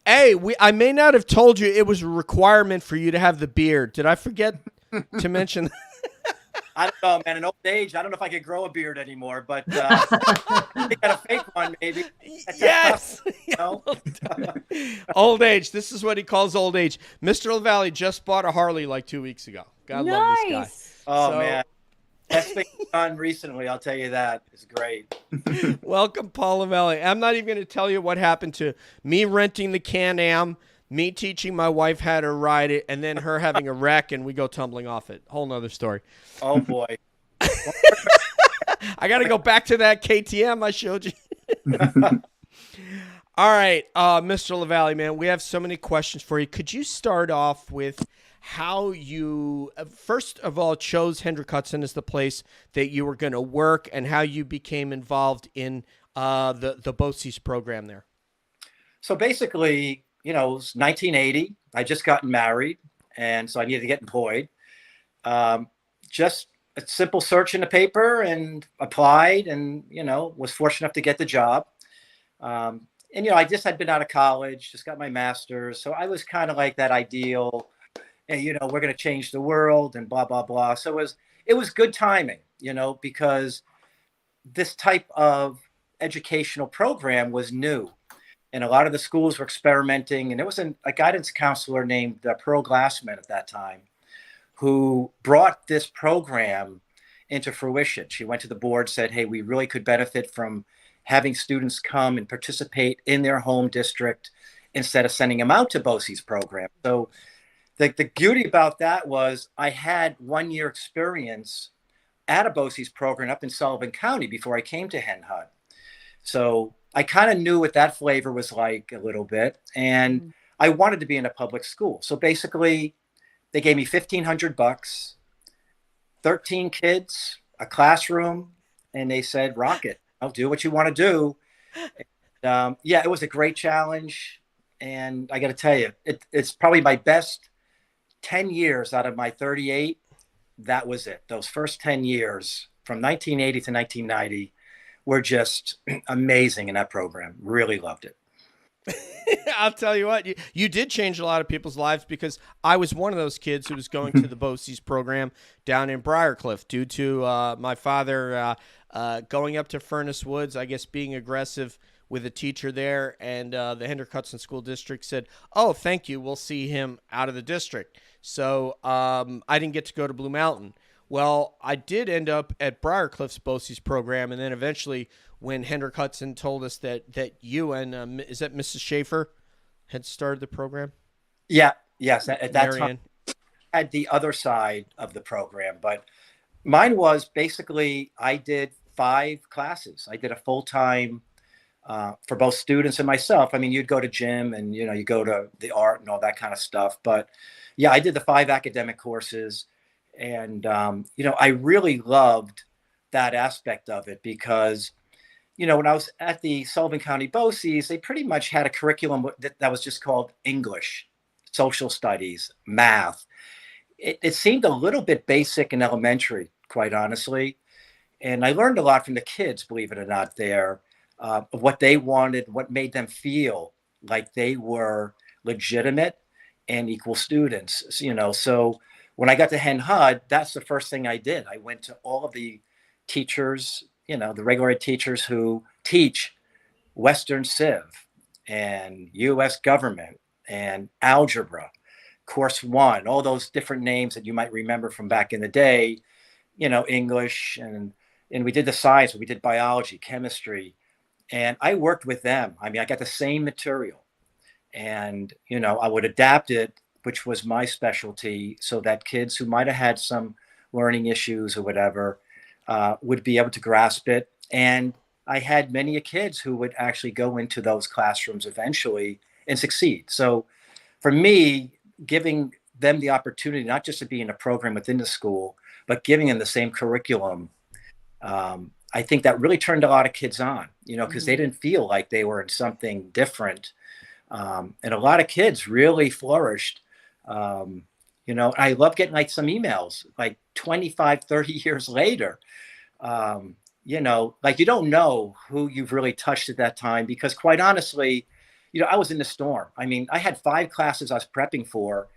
Speaker 2: Hey, I may not have told you it was a requirement for you to have the beard. Did I forget to mention?
Speaker 9: I don't know, man. In old age, I don't know if I could grow a beard anymore, but I got a fake one, maybe.
Speaker 2: Yes.
Speaker 9: You know?
Speaker 2: Old age. This is what he calls old age. Mr. LaVallee just bought a Harley like 2 weeks ago. God love this guy.
Speaker 9: Oh, man. Best thing done recently, I'll tell you that. It's great.
Speaker 2: Welcome, Paul LaVallee. I'm not even going to tell you what happened to me renting the Can-Am, me teaching my wife how to ride it, and then her having a wreck and we go tumbling off it. Whole nother story.
Speaker 9: Oh, boy.
Speaker 2: I got to go back to that KTM I showed you. All right, Mr. LaVallee, man, we have so many questions for you. Could you start off with how you, first of all, chose Hendrick Hudson as the place that you were going to work and how you became involved in the BOCES program there?
Speaker 9: So basically, you know, it was 1980. I just gotten married, and so I needed to get employed. Just a simple search in the paper and applied and, you know, was fortunate enough to get the job. And, you know, I just had been out of college, just got my master's. So I was kind of like that ideal, hey, you know, we're going to change the world and blah, blah, blah. So it was good timing, you know, because this type of educational program was new. And a lot of the schools were experimenting. And there was a guidance counselor named Pearl Glassman at that time who brought this program into fruition. She went to the board, said, hey, we really could benefit from having students come and participate in their home district instead of sending them out to BOCES program. So the beauty about that was I had 1 year experience at a BOCES program up in Sullivan County before I came to Hen Hud. So I kind of knew what that flavor was like a little bit. And I wanted to be in a public school. So basically they gave me $1,500, 13 kids, a classroom, and they said, rock it. I'll do what you want to do. And, yeah, it was a great challenge. And I got to tell you, it's probably my best 10 years out of my 38. That was it. Those first 10 years from 1980 to 1990 were just amazing in that program. Really loved it.
Speaker 2: I'll tell you what, you did change a lot of people's lives because I was one of those kids who was going to the BOCES program down in Briarcliff due to my father going up to Furnace Woods, I guess being aggressive with a teacher there, and the Hendrick Hudson School District said, oh, thank you, we'll see him out of the district. So I didn't get to go to Blue Mountain. Well, I did end up at Briarcliff's BOCES program, and then eventually when Hendrick Hudson told us that you and, is that Mrs. Schaefer, had started the program?
Speaker 9: Yeah, yes. At that
Speaker 2: Marianne.
Speaker 9: time, I had the other side of the program, but mine was basically I did 5 classes. I did a full-time for both students and myself. I mean, you'd go to gym and, you know, you go to the art and all that kind of stuff. But yeah, I did the 5 academic courses. And, you know, I really loved that aspect of it because, you know, when I was at the Sullivan County BOCES, they pretty much had a curriculum that was just called English, social studies, math. It seemed a little bit basic and elementary, quite honestly. And I learned a lot from the kids, believe it or not, there, of what they wanted, what made them feel like they were legitimate and equal students, you know. So when I got to Hen Hud, that's the first thing I did. I went to all of the teachers, you know, the regular ed teachers who teach Western Civ and U.S. government and algebra, course 1, all those different names that you might remember from back in the day, you know, English, and we did the science, we did biology, chemistry, and I worked with them. I mean, I got the same material and, you know, I would adapt it, which was my specialty, so that kids who might have had some learning issues or whatever would be able to grasp it. And I had many kids who would actually go into those classrooms eventually and succeed. So for me, giving them the opportunity, not just to be in a program within the school, but giving them the same curriculum. I think that really turned a lot of kids on, because they didn't feel like they were in something different. And a lot of kids really flourished. I love getting like some emails like 25, 30 years later. Like you don't know who you've really touched at that time, because quite honestly, I was in the storm. I mean, I had 5 classes I was prepping for,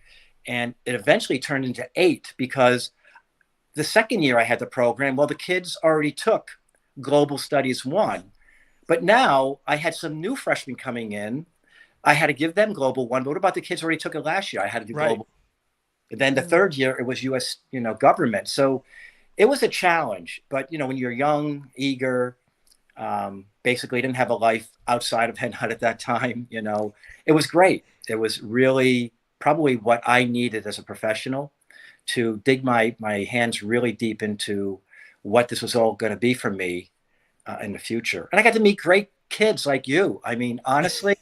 Speaker 9: and it eventually turned into 8 because the second year I had the program, well, the kids already took Global Studies 1, but now I had some new freshmen coming in. I had to give them Global 1. But what about the kids who already took it last year? I had to do Global. And then the third year, it was U.S., government. So it was a challenge. But, when you're young, eager, basically didn't have a life outside of Hen Hud at that time, it was great. It was really probably what I needed as a professional to dig my hands really deep into what this was all going to be for me in the future. And I got to meet great kids like you. I mean, honestly,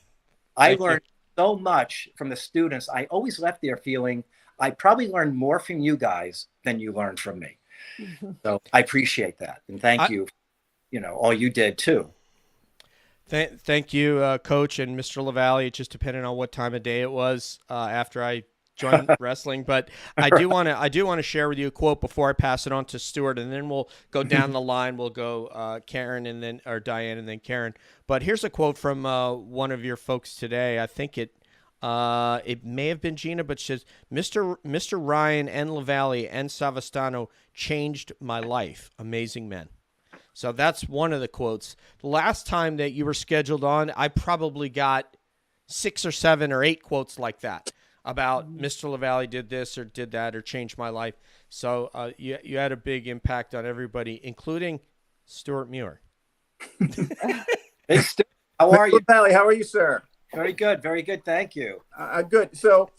Speaker 9: I learned so much from the students. I always left there feeling I probably learned more from you guys than you learned from me. So I appreciate that. And thank you, all you did too.
Speaker 2: Thank you, Coach and Mr. LaVallee. It just depended on what time of day it was after I joined wrestling. But I do want to share with you a quote before I pass it on to Stuart, and then we'll go down the line. We'll go Karen and then or Diane and then Karen. But here's a quote from one of your folks today. I think it may have been Gina, but she says, Mr. Ryan and LaVallee and Savastano changed my life. Amazing men. So that's one of the quotes. The last time that you were scheduled on, I probably got 6 or 7 or 8 quotes like that about Mr. LaVallee did this or did that or changed my life. So you had a big impact on everybody, including Stuart Muir.
Speaker 9: Hey, Stuart, how are you?
Speaker 6: LaVallee, how are you, sir?
Speaker 9: Very good. Very good. Thank you.
Speaker 6: Good. So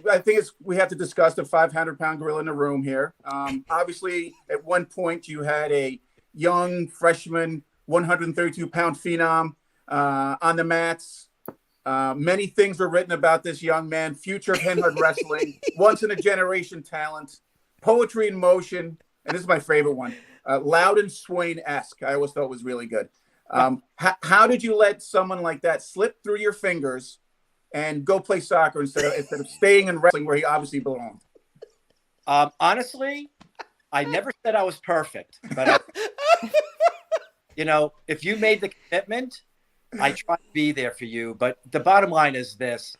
Speaker 6: I think we have to discuss the 500-pound gorilla in the room here. Obviously, at one point, you had a young freshman, 132-pound phenom on the mats. Many things were written about this young man, future of Hen Hud wrestling, once-in-a-generation talent, poetry in motion, and this is my favorite one, Loudon Swain-esque. I always thought was really good. How did you let someone like that slip through your fingers and go play soccer instead of staying in wrestling where he obviously belonged?
Speaker 9: Honestly, I never said I was perfect, but if you made the commitment, I try to be there for you. But the bottom line is this,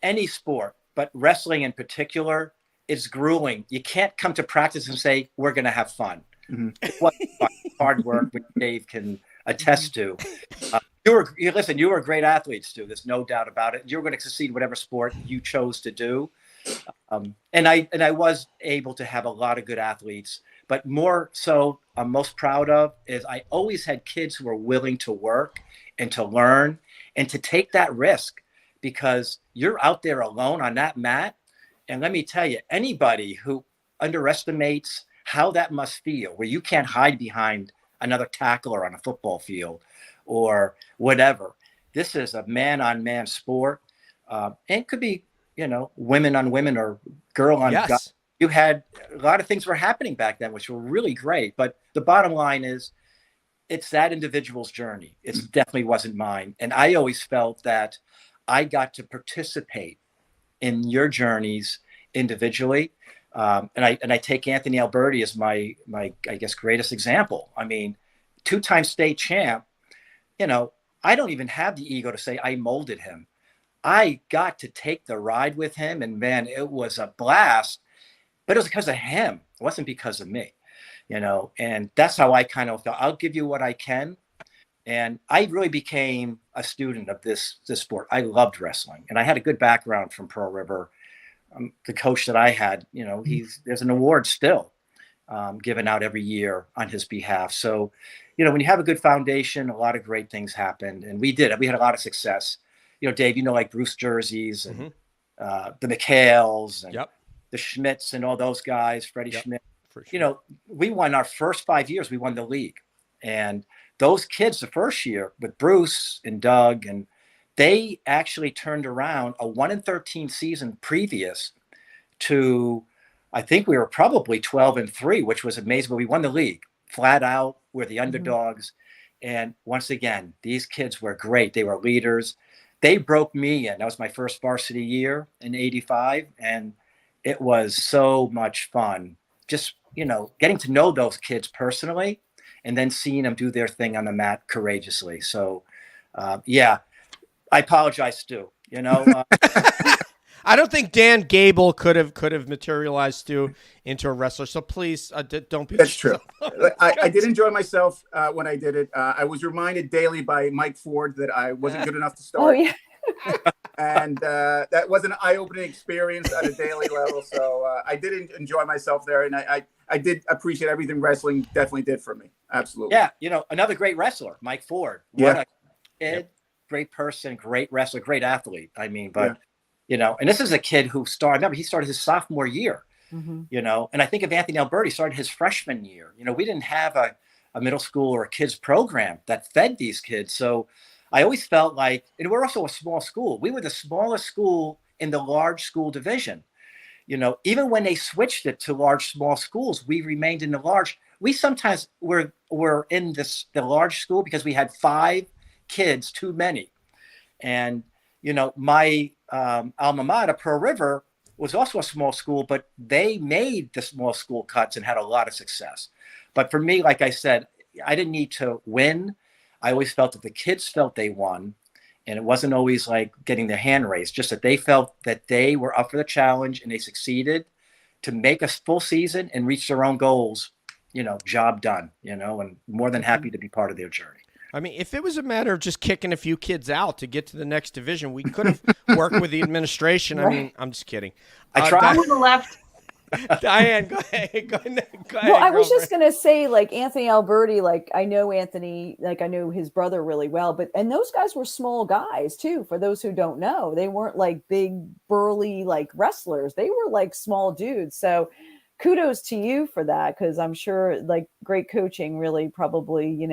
Speaker 9: any sport, but wrestling in particular, is grueling. You can't come to practice and say, we're going to have fun. Mm-hmm. It was hard work, which Dave can attest to. You were a great athlete, Stu. There's no doubt about it. You're going to succeed in whatever sport you chose to do. And I was able to have a lot of good athletes, but more so I'm most proud of is I always had kids who were willing to work and to learn and to take that risk, because you're out there alone on that mat. And let me tell you, anybody who underestimates how that must feel, where you can't hide behind another tackler on a football field or whatever. This is a man-on-man sport. And it could be, women on women or girl on guy. You had a lot of things were happening back then, which were really great. But the bottom line is it's that individual's journey. It definitely wasn't mine. And I always felt that I got to participate in your journeys individually. And I take Anthony Alberti as my I guess, greatest example. I mean, 2-time state champ, I don't even have the ego to say I molded him. I got to take the ride with him, and man, it was a blast, but it was because of him. It wasn't because of me, and that's how I kind of felt. I'll give you what I can. And I really became a student of this sport. I loved wrestling, and I had a good background from Pearl River. The coach that I had, there's an award still given out every year on his behalf. So, when you have a good foundation, a lot of great things happened, and we did. We had a lot of success. Dave, like Bruce Jerseys and the McHales and the Schmitz and all those guys, Freddie Schmidt. Sure. We won our first 5 years. We won the league, and those kids the first year with Bruce and Doug, and they actually turned around a 1-13 season previous to, I think we were probably 12-3, which was amazing. But we won the league flat out. We're the underdogs. And once again, these kids were great. They were leaders. They broke me in. That was my first varsity year in '85. And it was so much fun. Just, getting to know those kids personally and then seeing them do their thing on the mat courageously. So, yeah, I apologize, Stu.
Speaker 2: I don't think Dan Gable could have materialized Stu into a wrestler. So please don't be.
Speaker 6: That's true. I did enjoy myself when I did it. I was reminded daily by Mike Ford that I wasn't good enough to start.
Speaker 3: Oh yeah.
Speaker 6: And that was an eye-opening experience at a daily level. So I did enjoy myself there, and I did appreciate everything wrestling definitely did for me. Absolutely.
Speaker 9: Yeah, another great wrestler, Mike Ford.
Speaker 6: Yeah.
Speaker 9: What a kid, great person, great wrestler, great athlete. I mean, but and this is a kid who started. Remember, he started his sophomore year. And I think of Anthony Alberti started his freshman year. We didn't have a middle school or a kids program that fed these kids. So I always felt like, and we're also a small school. We were the smallest school in the large school division. Even when they switched it to small schools, we remained in the large. We sometimes were in the large school because we had 5 kids too many. And, my alma mater, Pearl River, was also a small school, but they made the small school cuts and had a lot of success. But for me, like I said, I didn't need to win. I always felt that the kids felt they won. And it wasn't always like getting their hand raised, just that they felt that they were up for the challenge and they succeeded to make a full season and reach their own goals, job done, and more than happy to be part of their journey.
Speaker 2: I mean, if it was a matter of just kicking a few kids out to get to the next division, we could have worked with the administration. I mean, I'm just kidding.
Speaker 9: I tried.
Speaker 4: On the left.
Speaker 2: Diane, go ahead. Go ahead.
Speaker 3: Well, I was just going to say, like, Anthony Alberti, like, I know Anthony, like, I know his brother really well, and those guys were small guys too. For those who don't know, they weren't like big, burly, like wrestlers. They were like small dudes. So kudos to you for that. Cause I'm sure like great coaching really probably,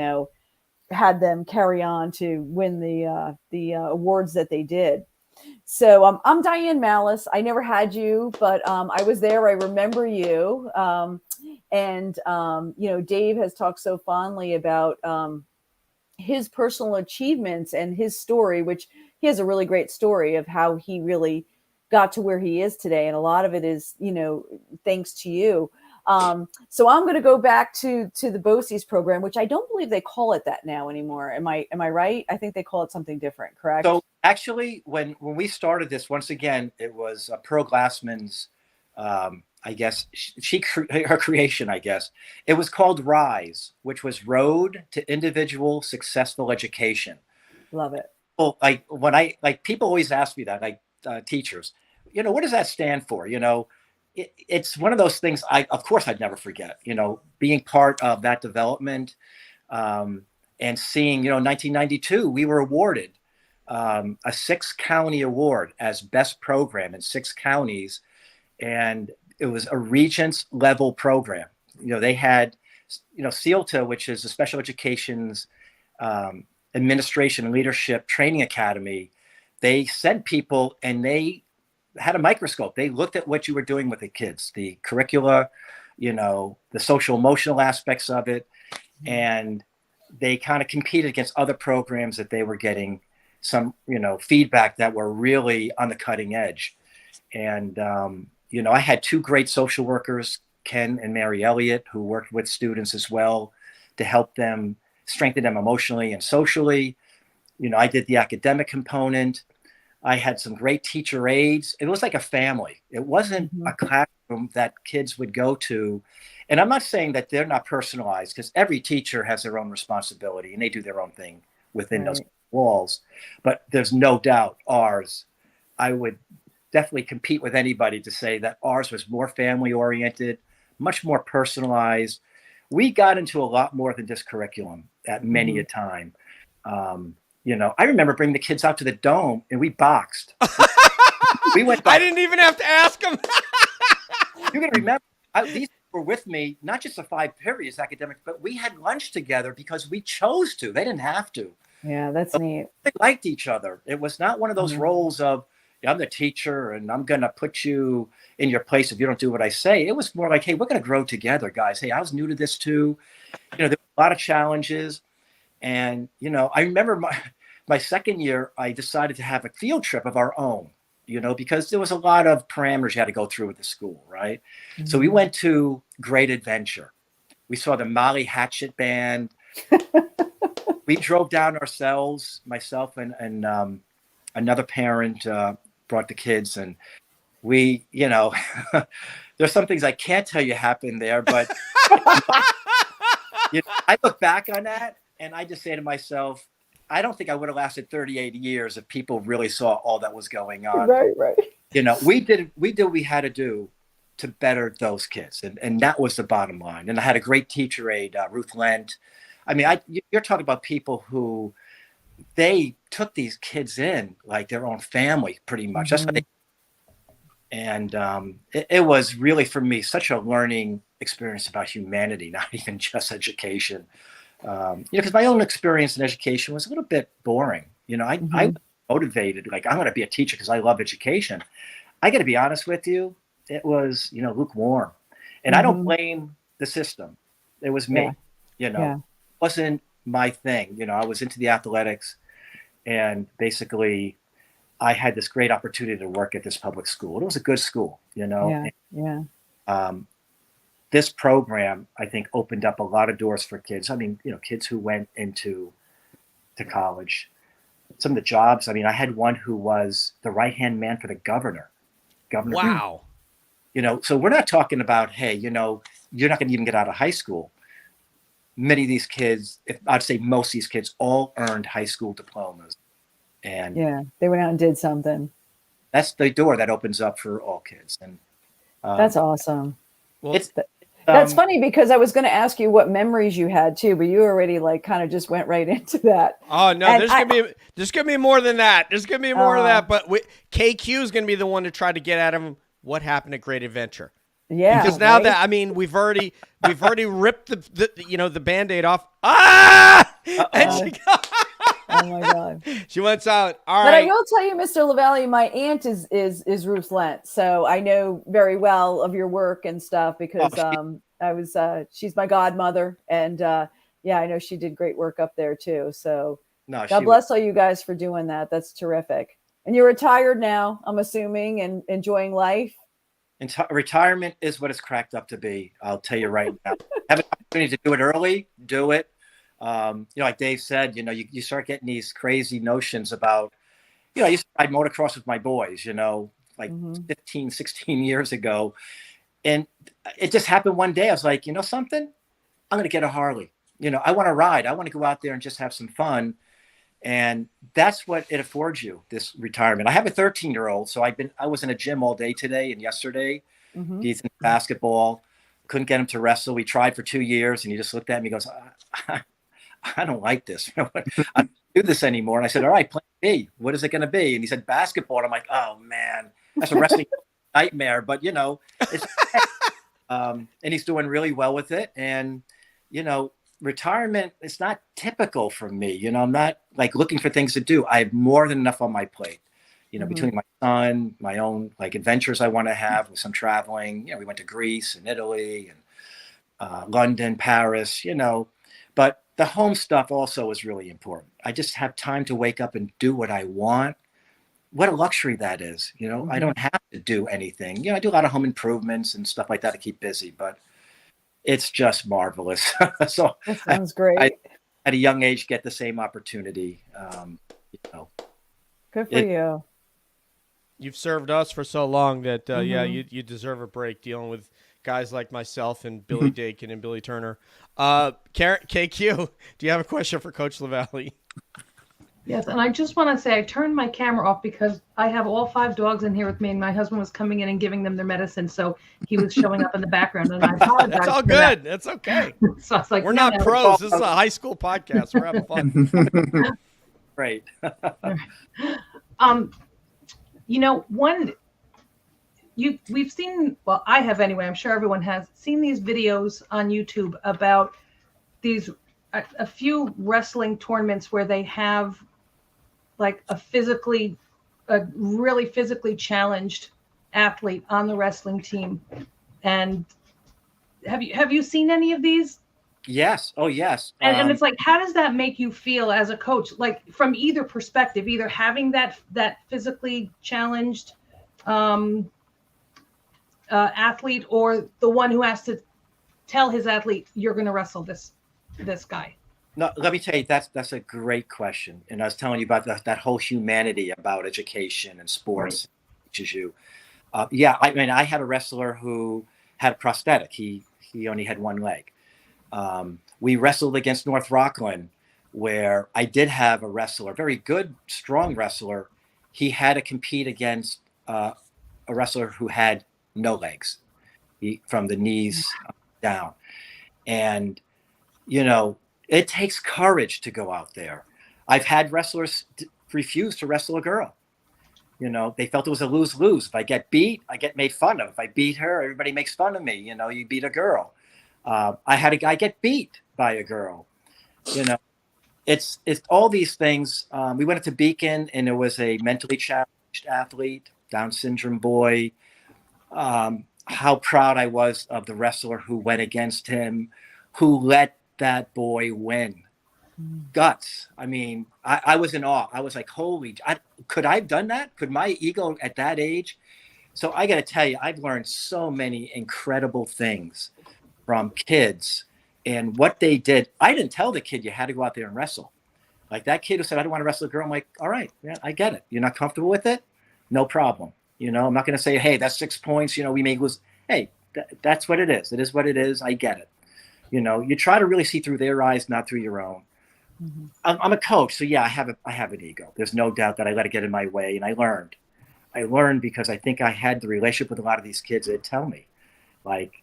Speaker 3: had them carry on to win the awards that they did. So I'm Diane Malles. I never had you, but I was there. I remember you. Dave has talked so fondly about his personal achievements and his story, which he has a really great story of how he really got to where he is today. And a lot of it is, thanks to you. So I'm going to go back to the BOCES program, which I don't believe they call it that now anymore. Am I right? I think they call it something different, correct?
Speaker 9: So actually, when we started this, once again, it was Pearl Glassman's, I guess, her creation, I guess. It was called RISE, which was Road to Individual Successful Education.
Speaker 3: Love it.
Speaker 9: Well, people always ask me that, teachers, what does that stand for? It's one of those things of course I'd never forget, being part of that development, and seeing, 1992, we were awarded a 6-county award as best program in 6 counties. And it was a Regents level program. They had, CELTA, which is the Special Education's Administration and Leadership Training Academy. They sent people and they had a microscope. They looked at what you were doing with the kids, the curricula, the social emotional aspects of it. And they kind of competed against other programs that they were getting some, feedback that were really on the cutting edge. And, I had 2 great social workers, Ken and Mary Elliott, who worked with students as well to help them strengthen them emotionally and socially. I did the academic component. I had some great teacher aides. It was like a family. It wasn't a classroom that kids would go to. And I'm not saying that they're not personalized, because every teacher has their own responsibility and they do their own thing within those walls. But there's no doubt ours, I would definitely compete with anybody to say that ours was more family oriented, much more personalized. We got into a lot more than just curriculum at many a time. I remember bringing the kids out to the dome and we boxed. We went back.
Speaker 2: I didn't even have to ask them.
Speaker 9: You're going to remember, these were with me, not just the 5 periods academic, but we had lunch together because we chose to. They didn't have to.
Speaker 3: Yeah, that's neat.
Speaker 9: They liked each other. It was not one of those roles of, I'm the teacher and I'm going to put you in your place if you don't do what I say. It was more like, hey, we're going to grow together, guys. Hey, I was new to this too. There were a lot of challenges. And, I remember my second year, I decided to have a field trip of our own, because there was a lot of parameters you had to go through with the school, right? Mm-hmm. So we went to Great Adventure. We saw the Molly Hatchet Band. We drove down ourselves, myself and another parent brought the kids, and we, there's some things I can't tell you happened there, but I look back on that and I just say to myself, I don't think I would have lasted 38 years if people really saw all that was going on.
Speaker 3: Right.
Speaker 9: We did what we had to do to better those kids. And that was the bottom line. And I had a great teacher aide, Ruth Lent. I mean, you're talking about people who they took these kids in like their own family, pretty much. Mm-hmm. That's what and it was really, for me, such a learning experience about humanity, not even just education. Because my own experience in education was a little bit boring. I was motivated, like, I'm going to be a teacher because I love education. I got to be honest with you. It was, lukewarm. And I don't blame the system. It was me, It wasn't my thing. I was into the athletics, and basically I had this great opportunity to work at this public school. It was a good school, This program, I think, opened up a lot of doors for kids. I mean, kids who went into college. Some of the jobs, I had one who was the right-hand man for the governor.
Speaker 2: Wow.
Speaker 9: So we're not talking about, hey, you're not going to even get out of high school. Many of these kids, I'd say most of these kids, all earned high school diplomas. And
Speaker 3: they went out and did something.
Speaker 9: That's the door that opens up for all kids. And
Speaker 3: that's awesome.
Speaker 2: Well,
Speaker 3: that's funny, because I was going to ask you what memories you had too, but you already kind of just went right into that.
Speaker 2: Oh no, and there's gonna be more than that. There's gonna be more of that. But KQ is gonna be the one to try to get at him what happened at Great Adventure.
Speaker 3: Yeah,
Speaker 2: because now that we've already ripped the Band-Aid off. And
Speaker 3: oh my God.
Speaker 2: She went out. All
Speaker 3: right. But I
Speaker 2: right.
Speaker 3: will tell you, Mr. LaVallee, my aunt is Ruth Lent, so I know very well of your work and stuff, because she's my godmother, and I know she did great work up there too. So God bless all you guys for doing that. That's terrific. And you're retired now, I'm assuming, and enjoying life.
Speaker 9: Retirement is what it's cracked up to be. I'll tell you right now. Have an opportunity to do it early, do it. Like Dave said, you start getting these crazy notions about, I used to ride motocross with my boys, 15, 16 years ago. And it just happened one day. I was like, something? I'm going to get a Harley. I want to ride. I want to go out there and just have some fun. And that's what it affords you, this retirement. I have a 13-year-old, so I was in a gym all day today and yesterday. He's in basketball. Couldn't get him to wrestle. We tried for 2 years, and he just looked at me and goes, I don't like this. I don't do this anymore. And I said, all right, plan B. What is it going to be? And he said, basketball. And I'm like, oh man, that's a wrestling nightmare. But it's and he's doing really well with it. And retirement is not typical for me. I'm not like looking for things to do. I have more than enough on my plate. Between my son, my own adventures I want to have with some traveling. We went to Greece and Italy and London, Paris. But the home stuff also is really important. I just have time to wake up and do what I want. What a luxury that is. I don't have to do anything. I do a lot of home improvements and stuff like that to keep busy, but it's just marvelous. So
Speaker 3: that sounds great.
Speaker 9: I, at a young age, get the same opportunity.
Speaker 3: Good for you.
Speaker 2: You've served us for so long that, you deserve a break dealing with guys like myself and Billy Dakin and Billy Turner. KQ, do you have a question for Coach LaVallee?
Speaker 4: Yes, and I just want to say I turned my camera off because I have all 5 dogs in here with me, and my husband was coming in and giving them their medicine, so he was showing up in the background, and I apologize.
Speaker 2: That's all good. That's okay.
Speaker 4: So I was like,
Speaker 2: we're not pros. This is a high school podcast. We're having fun.
Speaker 9: Great.
Speaker 4: We've seen, well, I have anyway, I'm sure everyone has seen these videos on YouTube about these a few wrestling tournaments where they have like a physically a really physically challenged athlete on the wrestling team. And have you seen any of these?
Speaker 9: Yes. Oh, yes.
Speaker 4: And it's like, how does that make you feel as a coach? Like from either perspective, either having that physically challenged athlete, or the one who has to tell his athlete, you're going to wrestle this guy.
Speaker 9: No, let me tell you, that's a great question. And I was telling you about that whole humanity about education and sports, teaches you. Yeah, I mean, I had a wrestler who had a prosthetic. He only had one leg. We wrestled against North Rockland, where I did have a wrestler, very good, strong wrestler. He had to compete against a wrestler who had no legs, from the knees down. And, it takes courage to go out there. I've had wrestlers refuse to wrestle a girl. They felt it was a lose-lose. If I get beat, I get made fun of. If I beat her, everybody makes fun of me. You beat a girl. I had a guy get beat by a girl. It's all these things. We went to Beacon, and there was a mentally challenged athlete, Down syndrome boy. How proud I was of the wrestler who went against him, who let that boy win. Guts. I mean, I was in awe. I was like, holy, could I have done that? Could my ego at that age? So I got to tell you, I've learned so many incredible things from kids and what they did. I didn't tell the kid you had to go out there and wrestle. Like that kid who said, I don't want to wrestle a girl. I'm like, all right, yeah, I get it. You're not comfortable with it? No problem. I'm not going to say, hey, that's 6 points. We may lose. Hey, that's what it is. It is what it is. I get it. You try to really see through their eyes, not through your own. Mm-hmm. I'm a coach, so yeah, I have an ego. There's no doubt that I let it get in my way, and I learned because I think I had the relationship with a lot of these kids that tell me, like,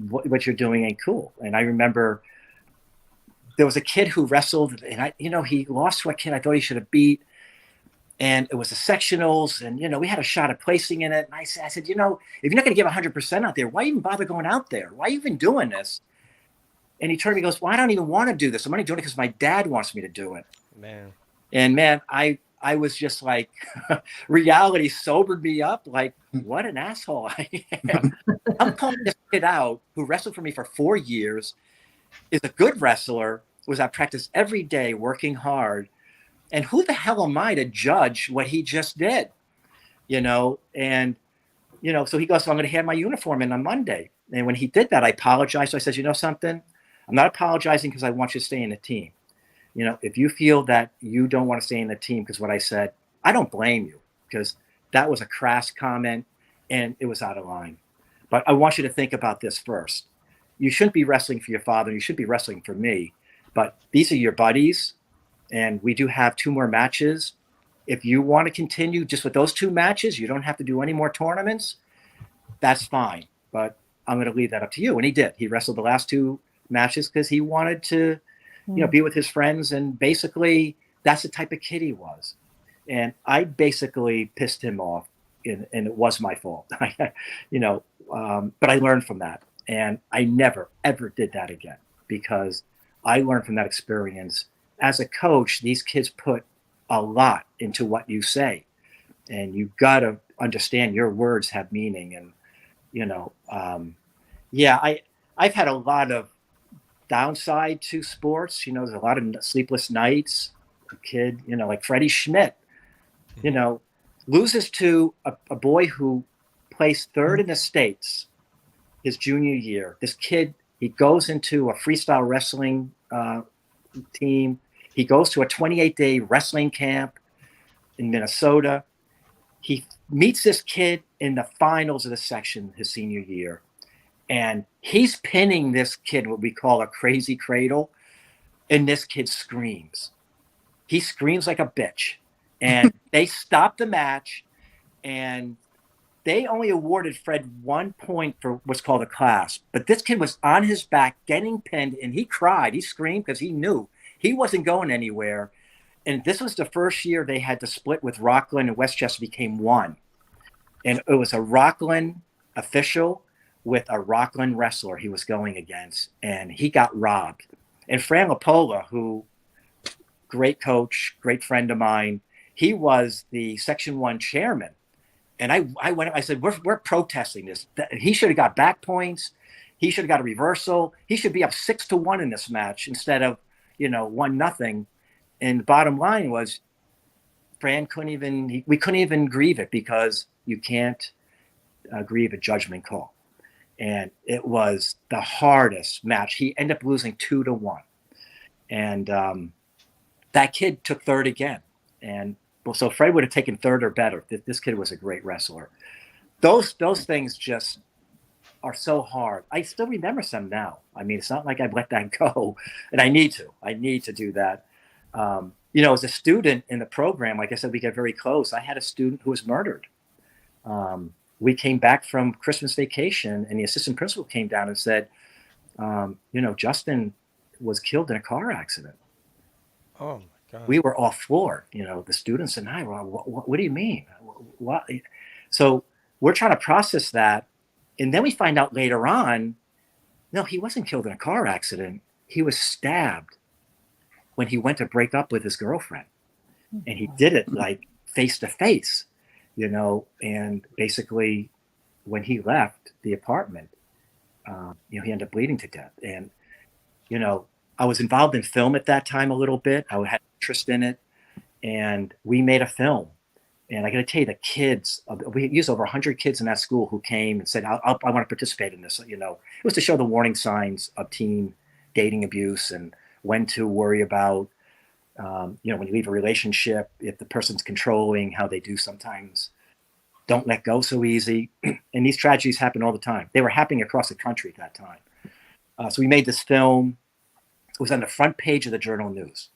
Speaker 9: what you're doing ain't cool. And I remember there was a kid who wrestled, and he lost to a kid I thought he should have beat, and it was the sectionals, and we had a shot at placing in it. And I said, if you're not going to give 100% out there, why even bother going out there? Why even doing this? And he turned to me and goes, well, I don't even want to do this. I'm only doing it because my dad wants me to do it.
Speaker 2: Man.
Speaker 9: And man, I was just like, reality sobered me up. Like, what an asshole I am. I'm calling this kid out who wrestled for me for 4 years, is a good wrestler, was at practice every day, working hard. And who the hell am I to judge what he just did? So he goes, so I'm going to hand my uniform in on Monday. And when he did that, I apologized. So I said, something? I'm not apologizing because I want you to stay in the team. If you feel that you don't want to stay in the team because what I said, I don't blame you, because that was a crass comment and it was out of line. But I want you to think about this first. You shouldn't be wrestling for your father. You should be wrestling for me. But these are your buddies. And we do have 2 more matches. If you want to continue just with those 2 matches, you don't have to do any more tournaments. That's fine. But I'm going to leave that up to you. And he did. He wrestled the last 2 matches because he wanted to, be with his friends. And basically, that's the type of kid he was. And I basically pissed him off, and it was my fault. But I learned from that. And I never, ever did that again, because I learned from that experience. As a coach, these kids put a lot into what you say, and you've got to understand your words have meaning. And, I've had a lot of downside to sports. There's a lot of sleepless nights. A kid, like Freddie Schmidt, loses to a boy who placed 3rd in the States his junior year. This kid, he goes into a freestyle wrestling team. He goes to a 28-day wrestling camp in Minnesota. He meets this kid in the finals of the section his senior year. And he's pinning this kid, what we call a crazy cradle. And this kid screams. He screams like a bitch. And they stopped the match. And they only awarded Fred 1 point for what's called a class. But this kid was on his back getting pinned. And he cried. He screamed because he knew he wasn't going anywhere. And this was the first year they had to split with Rockland, and Westchester became one. And it was a Rockland official with a Rockland wrestler he was going against, and he got robbed. And Fran LaPola, who, great coach, great friend of mine, he was the Section 1 chairman. And I went, I said, we're protesting this. He should have got back points. He should have got a reversal. He should be up 6-1 in this match instead of, 1-0. And the bottom line was, Fran we couldn't even grieve it because you can't grieve a judgment call. And it was the hardest match. He ended up losing 2-1. And that kid took third again. And so Fred would have taken third or better. This kid was a great wrestler. Those things just are so hard. I still remember some now. I mean, it's not like I've let that go, and I need to do that. As a student in the program, like I said, we get very close. I had a student who was murdered. We came back from Christmas vacation, and the assistant principal came down and said, Justin was killed in a car accident.
Speaker 2: Oh my God.
Speaker 9: We were all floored, the students and I were, what do you mean? What? So we're trying to process that. And then we find out later on, no, he wasn't killed in a car accident. He was stabbed when he went to break up with his girlfriend. And he did it like face to face, and basically when he left the apartment, he ended up bleeding to death. And, I was involved in film at that time a little bit. I had interest in it, and we made a film. And I got to tell you, the kids, we used over 100 kids in that school who came and said, I want to participate in this. It was to show the warning signs of teen dating abuse and when to worry about, when you leave a relationship, if the person's controlling, how they do sometimes don't let go so easy. And these tragedies happen all the time. They were happening across the country at that time. So we made this film. It was on the front page of the Journal News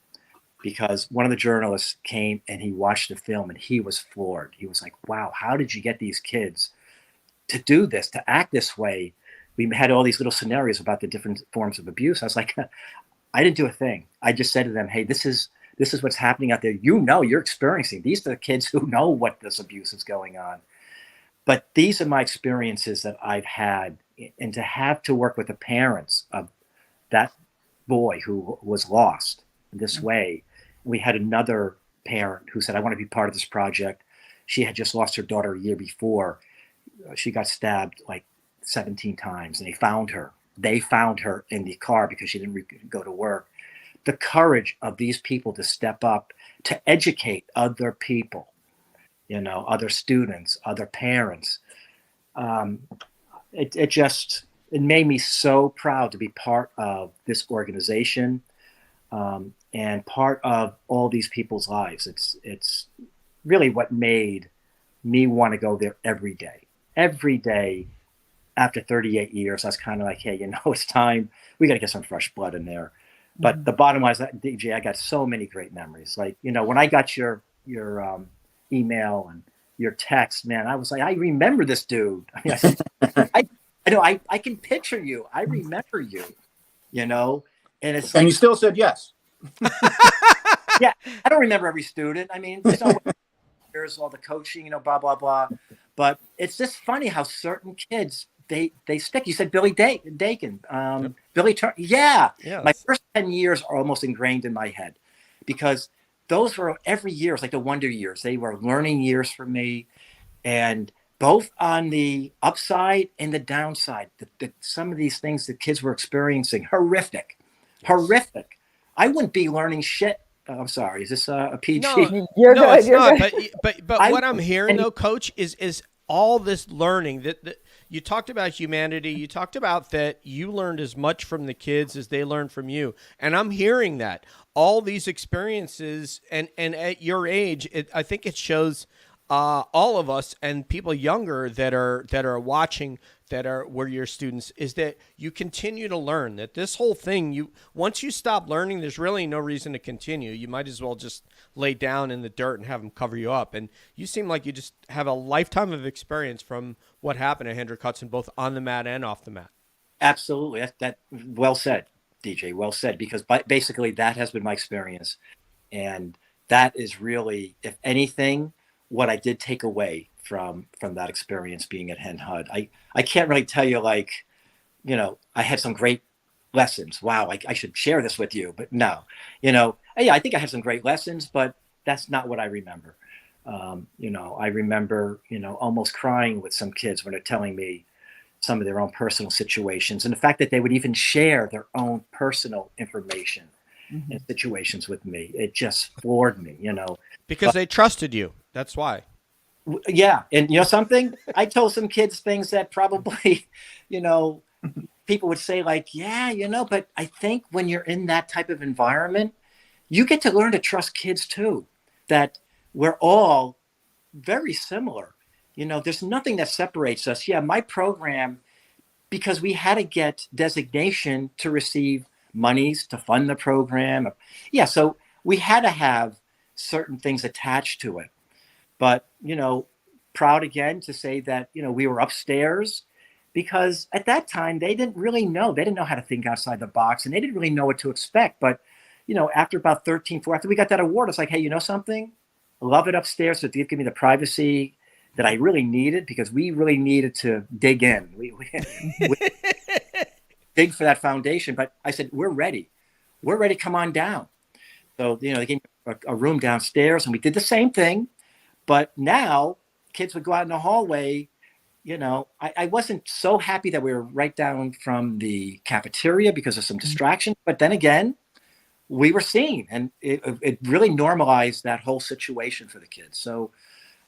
Speaker 9: because one of the journalists came and he watched the film and he was floored. He was like, wow, how did you get these kids to do this, to act this way? We had all these little scenarios about the different forms of abuse. I was like, I didn't do a thing. I just said to them, hey, this is what's happening out there. You're experiencing. These are the kids who know what this abuse is going on. But these are my experiences that I've had. And to have to work with the parents of that boy who was lost this way. We had another parent who said, I want to be part of this project. She had just lost her daughter a year before. She got stabbed like 17 times and they found her. They found her in the car because she didn't go to work. The courage of these people to step up, to educate other people, other students, other parents. It made me so proud to be part of this organization and part of all these people's lives. It's really what made me want to go there every day. Every day after 38 years, I was kind of like, hey, it's time. We got to get some fresh blood in there. But the bottom line is that, DJ, I got so many great memories. Like, when I got your email and your text, man, I was like, I remember this dude. I can picture you. I remember you, and it's
Speaker 6: and you still said yes.
Speaker 9: Yeah, I don't remember every student. I mean, there's all the coaching, blah, blah, blah. But it's just funny how certain kids, they stick. You said Billy Dakin, yep. Billy Turner. Yeah. My first 10 years are almost ingrained in my head because those were every year. It's like the wonder years. They were learning years for me. And both on the upside and the downside, some of these things the kids were experiencing, horrific. I wouldn't be learning shit. I'm sorry. Is this a PG?
Speaker 2: No, it's not. But what I'm hearing though, Coach, is all this learning that you talked about humanity. You talked about that you learned as much from the kids as they learned from you. And I'm hearing that all these experiences and at your age, I think it shows all of us and people younger that are watching, were your students, is that you continue to learn. That this whole thing, once you stop learning, there's really no reason to continue. You might as well just lay down in the dirt and have them cover you up. And you seem like you just have a lifetime of experience from what happened to Hendrick Hudson, both on the mat and off the mat.
Speaker 9: Absolutely. That well said, DJ. Well said, because basically that has been my experience, and that is really, if anything, what I did take away from that experience being at Hen Hud. I can't really tell you, like, I had some great lessons. Wow, I should share this with you, but no, yeah, I think I had some great lessons, but that's not what I remember. I remember, almost crying with some kids when they're telling me some of their own personal situations, and the fact that they would even share their own personal information and situations with me. It just floored me,
Speaker 2: Because they trusted you. That's why.
Speaker 9: Yeah. And something, I told some kids things that probably, people would say like, yeah, but I think when you're in that type of environment, you get to learn to trust kids too, that we're all very similar. There's nothing that separates us. Yeah, my program, because we had to get designation to receive monies to fund the program. Yeah, so we had to have certain things attached to it. But, proud again to say that, we were upstairs, because at that time they didn't really know. They didn't know how to think outside the box, and they didn't really know what to expect. But, after about 13, after we got that award, it's like, hey, something? I love it upstairs. So give me the privacy that I really needed, because we really needed to dig in. We dig for that foundation. But I said, we're ready. We're ready. Come on down. So, they gave me a room downstairs, and we did the same thing. But now kids would go out in the hallway. I wasn't so happy that we were right down from the cafeteria because of some distraction. But then again, we were seen, and it really normalized that whole situation for the kids. So,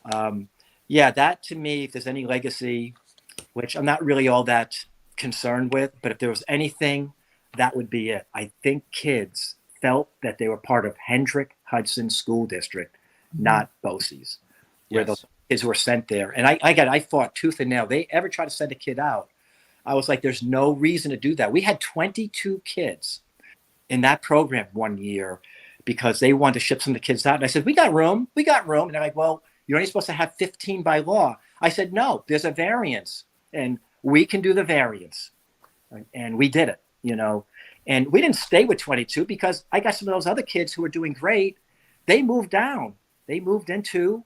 Speaker 9: that to me, if there's any legacy, which I'm not really all that concerned with, but if there was anything, that would be it. I think kids felt that they were part of Hendrick Hudson School District, not BOCES, where those kids were sent there. And I fought tooth and nail. They ever try to send a kid out, I was like, there's no reason to do that. We had 22 kids in that program one year because they wanted to ship some of the kids out. And I said, we got room. And they're like, well, you're only supposed to have 15 by law. I said, no, there's a variance, and we can do the variance. And we did it, and we didn't stay with 22 because I got some of those other kids who were doing great. They moved down. They moved into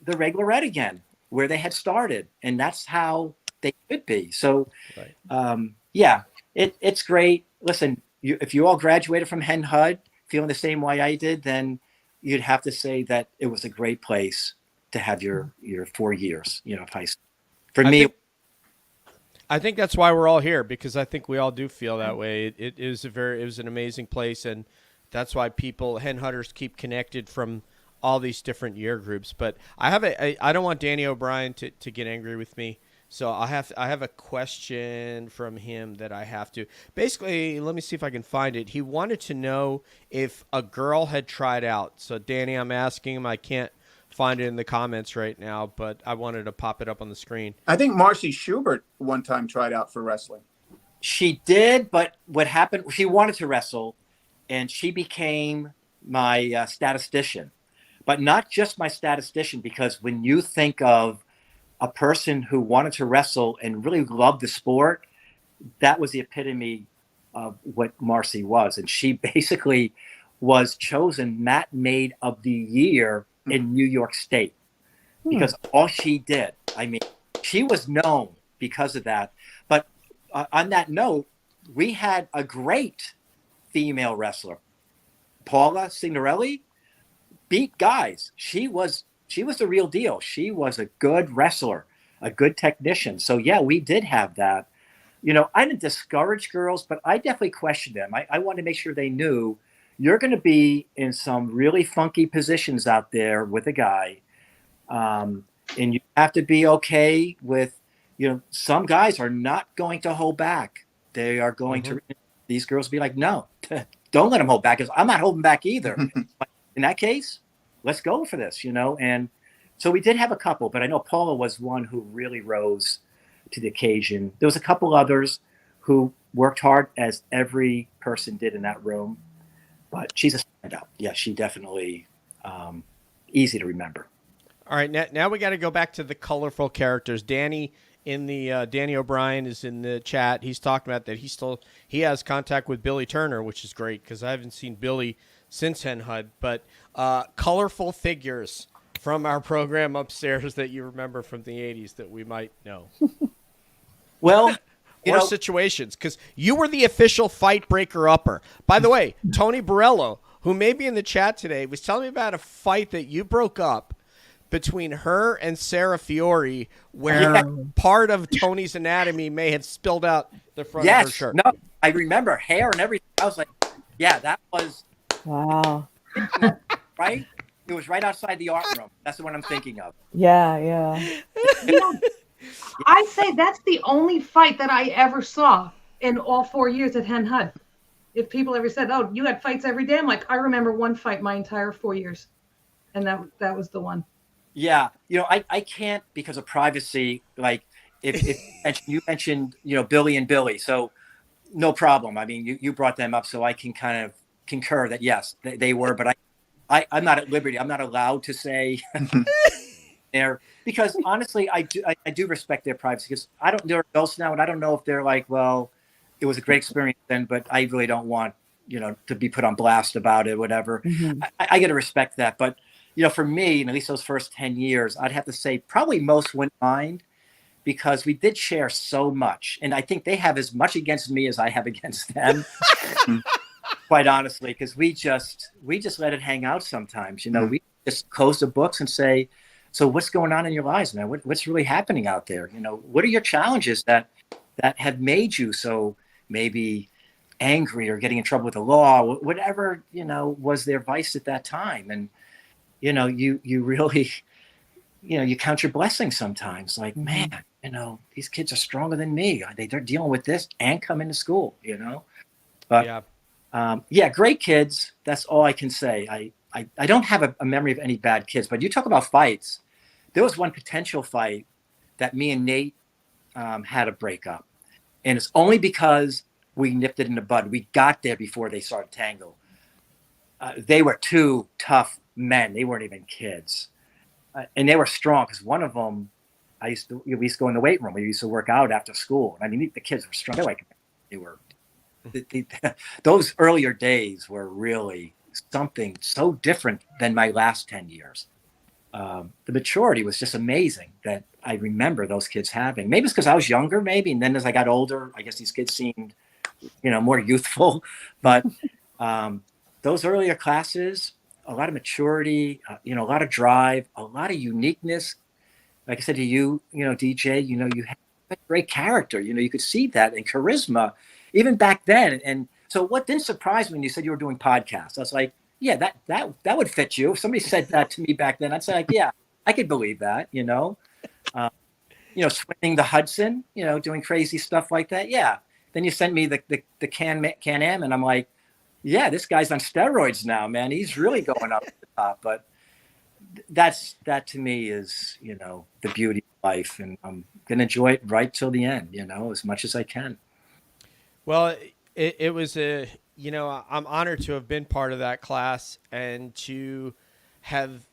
Speaker 9: the regular ed again, where they had started. And that's how they could be. So, it's great. Listen, if you all graduated from Hen Hud feeling the same way I did, then you'd have to say that it was a great place to have your 4 years, of high school. For me,
Speaker 2: I think that's why we're all here, because I think we all do feel that way. It was an amazing place, and that's why Hen Hudders keep connected from all these different year groups. But I don't want Danny O'Brien to get angry with me. So I have a question from him that I have to basically, let me see if I can find it. He wanted to know if a girl had tried out. So Danny, I'm asking him, I can't find it in the comments right now, but I wanted to pop it up on the screen.
Speaker 6: I think Marcy Schubert one time tried out for wrestling.
Speaker 9: She did, but what happened, she wanted to wrestle, and she became my statistician. But not just my statistician, because when you think of a person who wanted to wrestle and really loved the sport, that was the epitome of what Marcy was. And she basically was chosen Mat Maid of the Year in New York State because all she did, she was known because of that. But on that note, we had a great female wrestler, Paula Signorelli, beat guys. She was the real deal. She was a good wrestler, a good technician. So yeah, we did have that. I didn't discourage girls, but I definitely questioned them. I wanted to make sure they knew you're going to be in some really funky positions out there with a guy. And you have to be okay with, some guys are not going to hold back. They are going to, these girls be like, no, don't let them hold back, because I'm not holding back either. But in that case, let's go for this, And so we did have a couple, but I know Paula was one who really rose to the occasion. There was a couple others who worked hard, as every person did in that room, but she's a standout. Yeah, she definitely easy to remember.
Speaker 2: All right, now we got to go back to the colorful characters. Danny Danny O'Brien is in the chat. He's talking about that he has contact with Billy Turner, which is great because I haven't seen Billy since Hen Hud. But colorful figures from our program upstairs that you remember from the 80s that we might know.
Speaker 9: Well,
Speaker 2: situations, because you were the official fight breaker upper. By the way, Tony Borello who may be in the chat today, was telling me about a fight that you broke up between her and Sarah Fiore, where part of Tony's anatomy may have spilled out the front of her shirt.
Speaker 9: No, I remember hair and everything. I was like, yeah, that was
Speaker 3: Wow.
Speaker 9: right. It was right outside the art room. That's the one I'm thinking of.
Speaker 3: Yeah, yeah.
Speaker 4: You know, I say that's the only fight that I ever saw in all 4 years at Hen Hud. If people ever said, "Oh, you had fights every day," I'm like, I remember one fight my entire 4 years, and that was the one.
Speaker 9: Yeah, I can't because of privacy. Like if you mentioned, Billy and Billy, so no problem. I mean, you brought them up, so I can kind of concur that yes, they were, but I'm not at liberty. I'm not allowed to say there because honestly, I do respect their privacy because they're adults now, and I don't know if they're like, well, it was a great experience then, but I really don't want to be put on blast about it, whatever.
Speaker 3: Mm-hmm.
Speaker 9: I got to respect that, but for me, and at least those first 10 years, I'd have to say probably most wouldn't mind because we did share so much, and I think they have as much against me as I have against them. Quite honestly, because we just let it hang out sometimes. We just close the books and say, so what's going on in your lives, man? What's really happening out there? What are your challenges that have made you so maybe angry or getting in trouble with the law, whatever, was their vice at that time. And, you really, you count your blessings sometimes like, man, these kids are stronger than me. They're dealing with this and coming to school, but great kids. That's all I can say. I don't have a memory of any bad kids, but you talk about fights. There was one potential fight that me and Nate had a breakup, and it's only because we nipped it in the bud. We got there before they started tangle. They were two tough men. They weren't even kids, and they were strong because one of them, we used to go in the weight room. We used to work out after school. I mean, the kids were strong. They were. Those earlier days were really something so different than my last 10 years. The maturity was just amazing that I remember those kids having. Maybe it's because I was younger, maybe. And then as I got older, I guess these kids seemed, more youthful. But those earlier classes, a lot of maturity, a lot of drive, a lot of uniqueness. Like I said to you, DJ, you had a great character. You could see that and charisma. Even back then. And so what didn't surprise me when you said you were doing podcasts, I was like, yeah, that would fit you. If somebody said that to me back then, I'd say like, yeah, I could believe that, swimming the Hudson, doing crazy stuff like that. Yeah. Then you sent me the Can-Am and I'm like, yeah, this guy's on steroids now, man. He's really going up to the top. But that to me is, the beauty of life. And I'm going to enjoy it right till the end, as much as I can.
Speaker 2: Well, it was I'm honored to have been part of that class and to have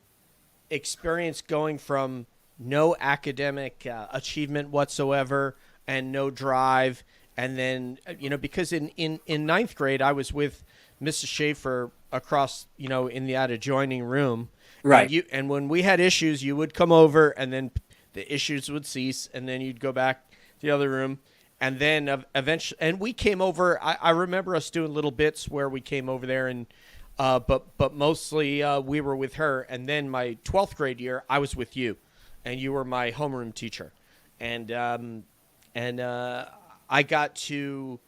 Speaker 2: experienced going from no academic achievement whatsoever and no drive. And then, because in ninth grade, I was with Mrs. Schaefer across, in the adjoining room.
Speaker 9: Right.
Speaker 2: And when we had issues, you would come over and then the issues would cease and then you'd go back to the other room. And then eventually, and we came over. I remember us doing little bits where we came over there, and but mostly we were with her. And then my 12th grade year, I was with you, and you were my homeroom teacher, and I got to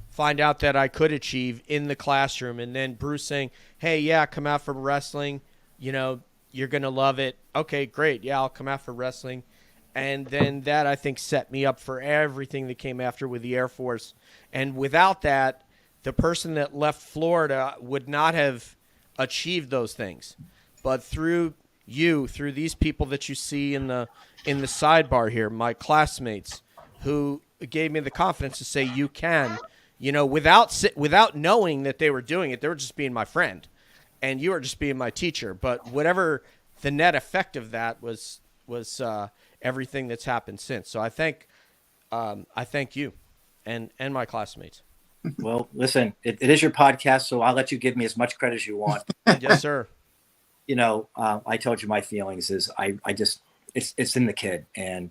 Speaker 2: find out that I could achieve in the classroom. And then Bruce saying, "Hey, yeah, come out for wrestling. You're gonna love it. Okay, great. Yeah, I'll come out for wrestling." And then that, I think, set me up for everything that came after with the Air Force. And without that, the person that left Florida would not have achieved those things. But through these people that you see in the sidebar here, my classmates, who gave me the confidence to say, you can, without knowing that they were doing it, they were just being my friend. And you were just being my teacher. But whatever the net effect of that was everything that's happened since. So I thank you and my classmates.
Speaker 9: Well, listen, it is your podcast, so I'll let you give me as much credit as you want.
Speaker 2: Yes, sir.
Speaker 9: I told you my feelings is it's in the kid, and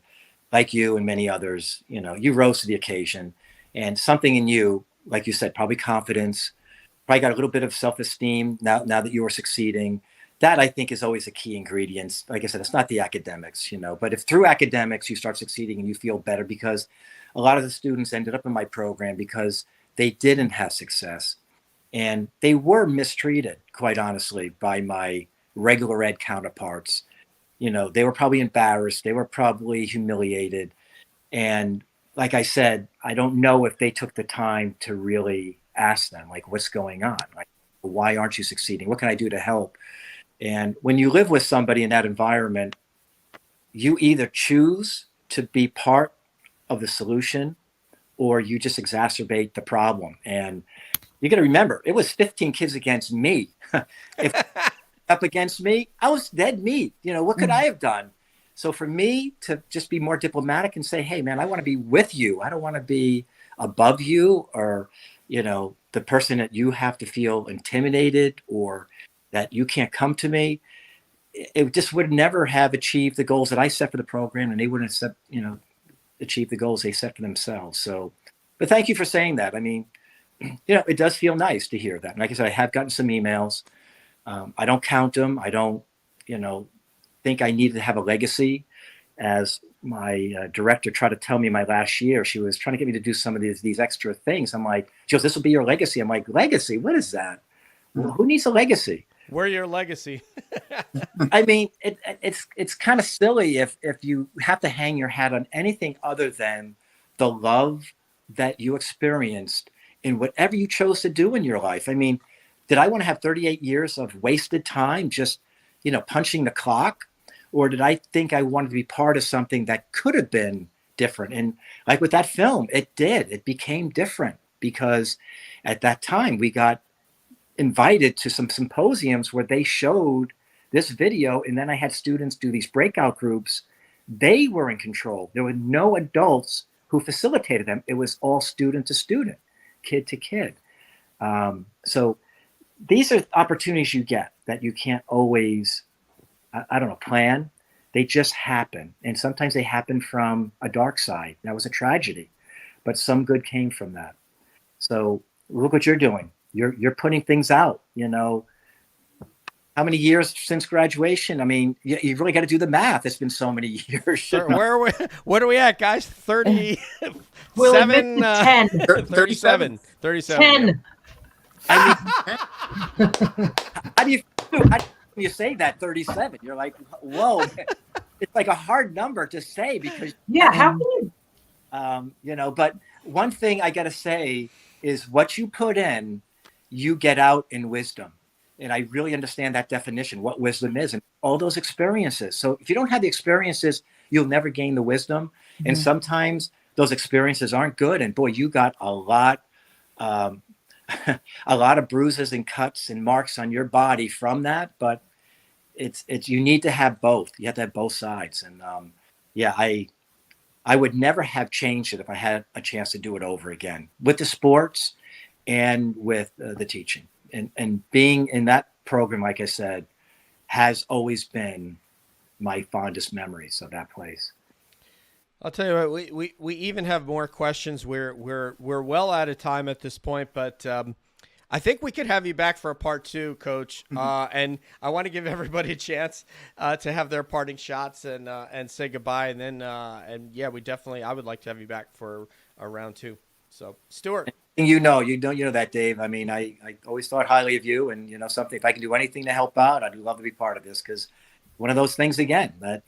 Speaker 9: like you and many others, you rose to the occasion, and something in you, like you said, probably confidence, probably got a little bit of self-esteem now that you are succeeding. That I think is always a key ingredient. Like I said, it's not the academics, but if through academics you start succeeding and you feel better, because a lot of the students ended up in my program because they didn't have success and they were mistreated, quite honestly, by my regular ed counterparts. They were probably embarrassed. They were probably humiliated. And like I said, I don't know if they took the time to really ask them, like, what's going on? Like, why aren't you succeeding? What can I do to help? And when you live with somebody in that environment, you either choose to be part of the solution or you just exacerbate the problem. And you got to remember, it was 15 kids against me. If up against me, I was dead meat. What could I have done? So for me to just be more diplomatic and say, hey, man, I want to be with you. I don't want to be above you or, the person that you have to feel intimidated or that you can't come to me. It just would never have achieved the goals that I set for the program, and they wouldn't have, achieved the goals they set for themselves. So, but thank you for saying that. I mean, it does feel nice to hear that. And like I said, I have gotten some emails. I don't count them. I don't, think I needed to have a legacy. As my director tried to tell me my last year, she was trying to get me to do some of these extra things. I'm like, she goes, this will be your legacy. I'm like, legacy? What is that? Well, who needs a legacy?
Speaker 2: We're your legacy.
Speaker 9: I mean, it's kind of silly if you have to hang your hat on anything other than the love that you experienced in whatever you chose to do in your life. I mean, did I want to have 38 years of wasted time just, punching the clock? Or did I think I wanted to be part of something that could have been different? And like with that film, it did. It became different because at that time we got invited to some symposiums where they showed this video, and then I had students do these breakout groups. They were in control. There were no adults who facilitated them. It was all student to student, kid to kid. So these are opportunities you get that you can't always, plan. They just happen. And sometimes they happen from a dark side. That was a tragedy, but some good came from that. So look what you're doing. You're putting things out, How many years since graduation? I mean, you really got to do the math. It's been so many years.
Speaker 2: Sure. Where are we? What are we at, guys? 37?
Speaker 4: We'll admit to 10.
Speaker 2: 37. 37.
Speaker 4: 10.
Speaker 9: I mean, how do you say that 37? You're like, whoa. It's like a hard number to say because
Speaker 4: How can you?
Speaker 9: But one thing I got to say is what you put in, you get out in wisdom. And I really understand that definition, what wisdom is and all those experiences. So if you don't have the experiences, you'll never gain the wisdom. Mm-hmm. And sometimes those experiences aren't good. And boy, you got a lot of bruises and cuts and marks on your body from that. But it's you need to have both. You have to have both sides. And I would never have changed it if I had a chance to do it over again with the sports and with the teaching. And being in that program, like I said, has always been my fondest memories of that place.
Speaker 2: I'll tell you what, we even have more questions. We're well out of time at this point, but I think we could have you back for a part 2, Coach. And I want to give everybody a chance to have their parting shots and say goodbye. And then I would like to have you back for a round 2. So, Stuart.
Speaker 9: You know that, Dave. I mean, I always thought highly of you, and something. If I can do anything to help out, I'd love to be part of this because one of those things again that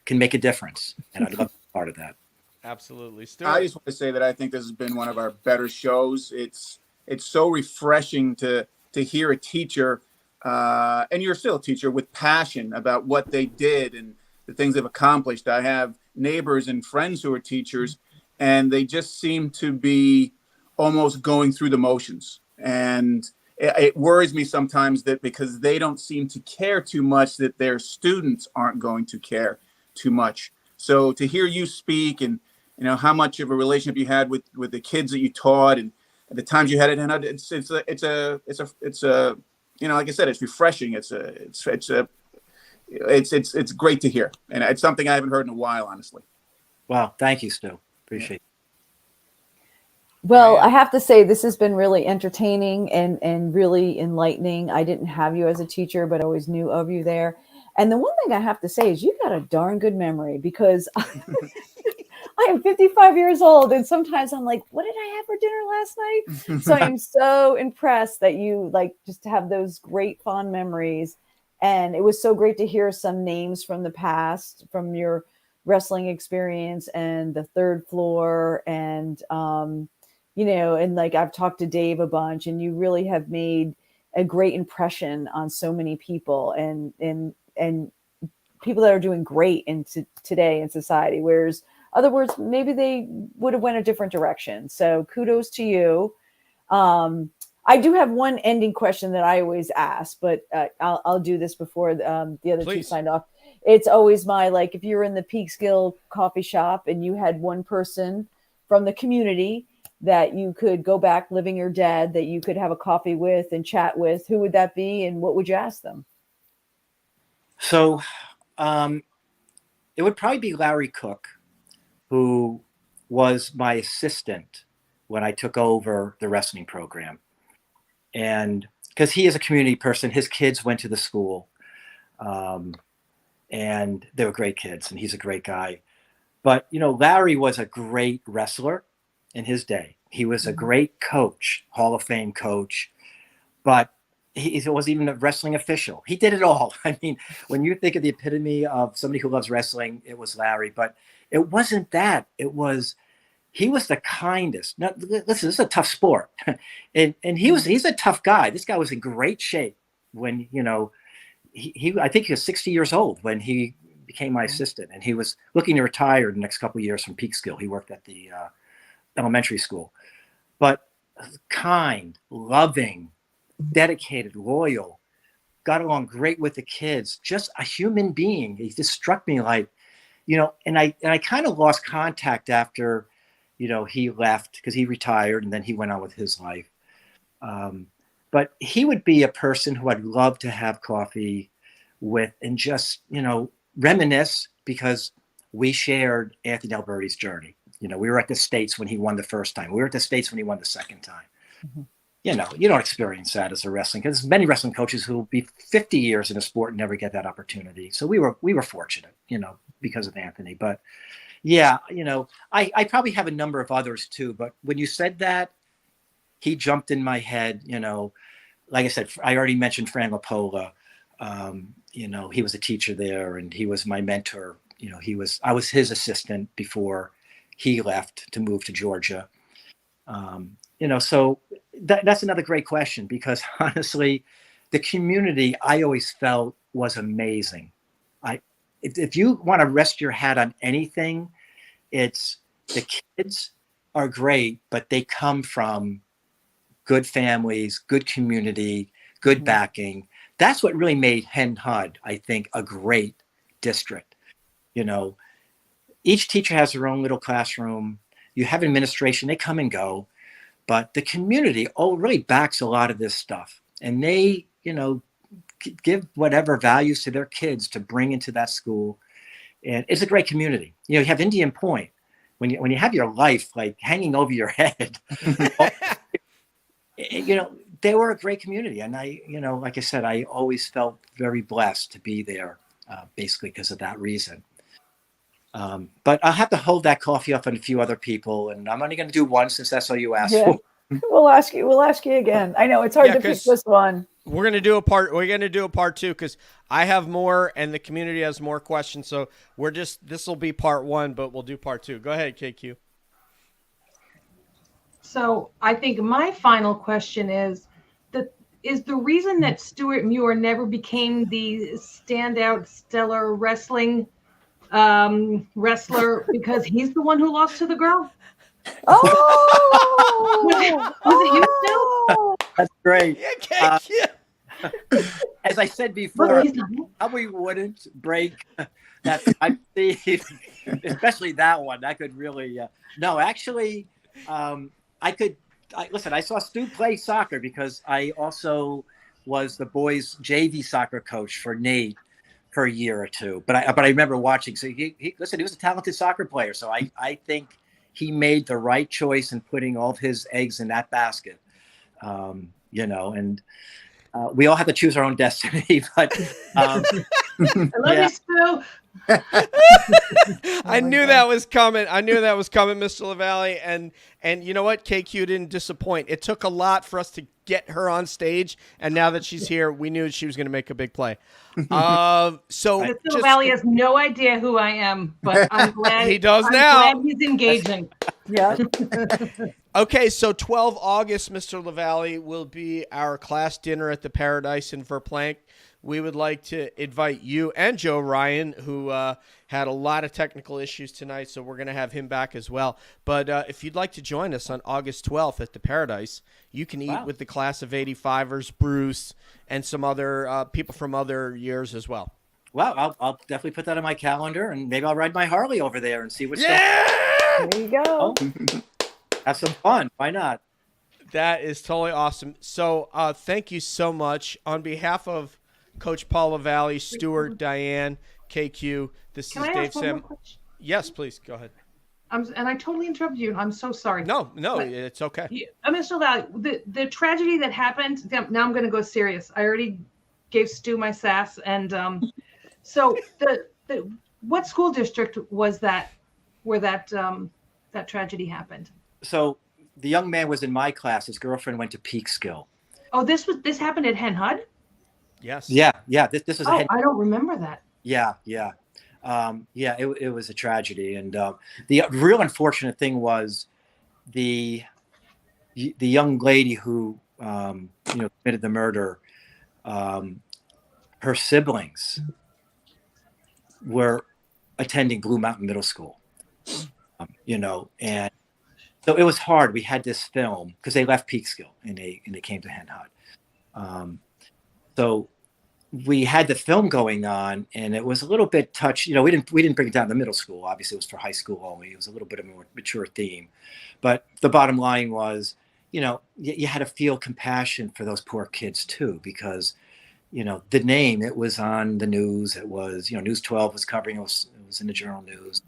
Speaker 9: can make a difference, and I'd love to be part of that.
Speaker 2: Absolutely, Stuart.
Speaker 6: I just want to say that I think this has been one of our better shows. It's so refreshing to hear a teacher, and you're still a teacher, with passion about what they did and the things they've accomplished. I have neighbors and friends who are teachers, and they just seem to be almost going through the motions. And it worries me sometimes that because they don't seem to care too much, that their students aren't going to care too much. So to hear you speak and, how much of a relationship you had with the kids that you taught and the times you had at Hen Hud, it's like I said, it's refreshing. It's great to hear. And it's something I haven't heard in a while, honestly.
Speaker 9: Wow. Thank you, Stu. Appreciate it.
Speaker 3: Well,
Speaker 2: Diane.
Speaker 3: I have to say this has been really entertaining and really enlightening. I didn't have you as a teacher, but I always knew of you there. And the one thing I have to say is you got a darn good memory because I am 55 years old and sometimes I'm like, what did I have for dinner last night? So I am so impressed that you like just have those great fond memories. And it was so great to hear some names from the past, from your wrestling experience and the third floor and and like I've talked to Dave a bunch and you really have made a great impression on so many people and people that are doing great today in society, whereas other words, maybe they would have went a different direction. So kudos to you. I do have one ending question that I always ask, but I'll do this before the other two
Speaker 2: Please.
Speaker 3: signed off. It's always my, like, if you're in the Peekskill coffee shop and you had one person from the community that you could go back, living or dead, that you could have a coffee with and chat with, who would that be and what would you ask them?
Speaker 9: So it would probably be Larry Cook, who was my assistant when I took over the wrestling program. And because he is a community person, his kids went to the school and they were great kids and he's a great guy. But, Larry was a great wrestler in his day. He was a great coach, Hall of Fame coach, but he wasn't even a wrestling official. He did it all. I mean, when you think of the epitome of somebody who loves wrestling, it was Larry, but it wasn't that. He was the kindest. Now, listen, this is a tough sport. and he's a tough guy. This guy was in great shape when, I think he was 60 years old when he became my assistant, and he was looking to retire the next couple of years from Peekskill. He worked at the elementary school, but kind, loving, dedicated, loyal, got along great with the kids, just a human being. He just struck me like, and I kind of lost contact after, he left because he retired and then he went on with his life. But he would be a person who I'd love to have coffee with and just, reminisce, because we shared Anthony Alberti's journey. We were at the States when he won the first time. We were at the States when he won the second time. Mm-hmm. You don't experience that as a wrestling, because there's many wrestling coaches who will be 50 years in a sport and never get that opportunity. So we were fortunate, because of Anthony. But yeah, I probably have a number of others too. But when you said that, he jumped in my head. Like I said, I already mentioned Fran LaPola. He was a teacher there and he was my mentor. I was his assistant before he left to move to Georgia. So that's another great question, because honestly, the community I always felt was amazing. If you want to rest your hat on anything, it's the kids are great, but they come from good families, good community, good backing. That's what really made Hen Hud, I think, a great district. Each teacher has their own little classroom. You have administration, they come and go, but the community really backs a lot of this stuff. And they, give whatever values to their kids to bring into that school. And it's a great community. You have Indian Point. When you have your life like hanging over your head, they were a great community. And I, like I said, I always felt very blessed to be there, basically because of that reason. But I'll have to hold that coffee up on a few other people, and I'm only going to do one since that's all you asked for.
Speaker 3: We'll ask you again. I know it's hard to pick this one. We're
Speaker 2: going to do a part two, because I have more and the community has more questions. So this will be part one, but we'll do part two. Go ahead, KQ.
Speaker 4: So I think my final question is the reason that Stuart Muir never became the standout stellar wrestling wrestler because he's the one who lost to the girl?
Speaker 3: Oh,
Speaker 4: was it him still?
Speaker 9: That's great.
Speaker 2: Yeah.
Speaker 9: As I said before, probably wouldn't break that type especially that one. That could really no, actually, listen, I saw Stu play soccer because I also was the boys' JV soccer coach for Nate for a year or two. But I remember watching. So he was a talented soccer player. So I think he made the right choice in putting all of his eggs in that basket. And we all have to choose our own destiny. But
Speaker 4: I love you, Stu.
Speaker 2: I knew that was coming. Mr. LaVallee. And you know what? KQ didn't disappoint. It took a lot for us to get her on stage, and now that she's here, we knew she was going to make a big play. So
Speaker 4: Mr. LaVallee has no idea who I am, but I'm glad
Speaker 2: he does
Speaker 4: I'm
Speaker 2: now.
Speaker 4: glad he's engaging.
Speaker 3: Yeah.
Speaker 2: Okay, so 12 August, Mr. LaVallee, will be our class dinner at the Paradise in Verplank. We would like to invite you and Joe Ryan, who had a lot of technical issues tonight, so we're going to have him back as well. But if you'd like to join us on August 12th at the Paradise, you can eat with the class of 85ers, Bruce, and some other people from other years as well.
Speaker 9: Well, I'll definitely put that on my calendar, and maybe I'll ride my Harley over there and see what's
Speaker 3: There you go.
Speaker 9: have some fun. Why not?
Speaker 2: That is totally awesome. So thank you so much. On behalf of Coach Paul LaVallee, Stuart, Diane, KQ, this
Speaker 4: Can
Speaker 2: is
Speaker 4: I
Speaker 2: Dave
Speaker 4: ask one more
Speaker 2: Sam.
Speaker 4: question?
Speaker 2: Yes, please, go ahead.
Speaker 4: And I totally interrupted you. I'm so sorry.
Speaker 2: No,
Speaker 4: But-
Speaker 2: it's okay.
Speaker 4: Mr. LaVallee, the tragedy that happened, now I'm going to go serious. I already gave Stu my sass. And so what school district was that where that tragedy happened?
Speaker 9: So the young man was in my class. His girlfriend went to Peekskill.
Speaker 4: Oh, this happened at Hen Hud?
Speaker 2: Yes.
Speaker 9: Yeah. This is a
Speaker 4: Oh,
Speaker 9: Hen.
Speaker 4: I don't remember that.
Speaker 9: Yeah. It was a tragedy, and the real unfortunate thing was the young lady who committed the murder. Her siblings were attending Blue Mountain Middle School, and so it was hard. We had this film because they left Peekskill and they came to Hen Hud. So we had the film going on, and it was a little bit touched. We didn't bring it down to middle school. Obviously, it was for high school only. It was a little bit of a more mature theme, but the bottom line was, you had to feel compassion for those poor kids too, because, the name, it was on the news. It was, News 12 was covering it. It was in the Journal News.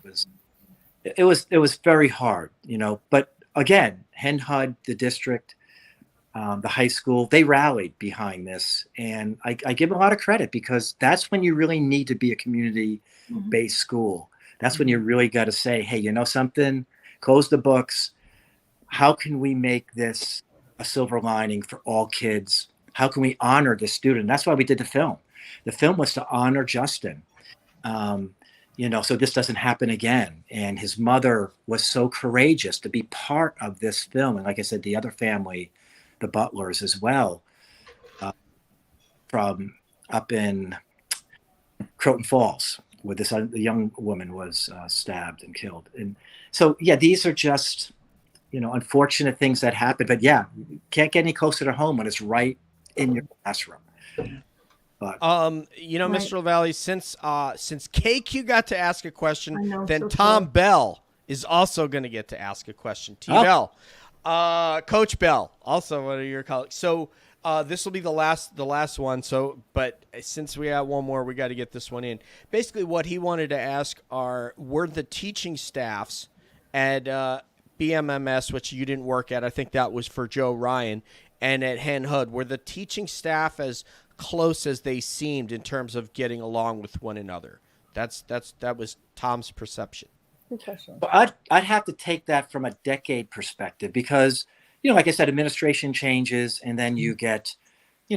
Speaker 9: It was very hard, But again, Hen Hud, the district, the high school, they rallied behind this, and I give them a lot of credit, because that's when you really need to be a community-based school. That's when you really got to say, hey, something, close the books. How can we make this a silver lining for all kids? How can we honor the student? That's why we did the film. The film was to honor Justin, so this doesn't happen again. And his mother was so courageous to be part of this film. And like I said, the other family, the Butlers as well, from up in Croton Falls, where this young woman was stabbed and killed. And so, these are just, unfortunate things that happen. But can't get any closer to home when it's right in your classroom. But
Speaker 2: Mr. LaVallee, since KQ got to ask a question, then
Speaker 4: so
Speaker 2: Tom
Speaker 4: cool.
Speaker 2: Bell is also going to get to ask a question. Bell. Coach Bell, also one of your colleagues. So this will be the last one. So, but since we have one more, we got to get this one in. Basically, what he wanted to ask were the teaching staffs at BMMS, which you didn't work at. I think that was for Joe Ryan, and at Hen Hud, were the teaching staff as close as they seemed in terms of getting along with one another? That was Tom's perception.
Speaker 3: Good question.
Speaker 9: But I'd have to take that from a decade perspective, because, like I said, administration changes, and then you get,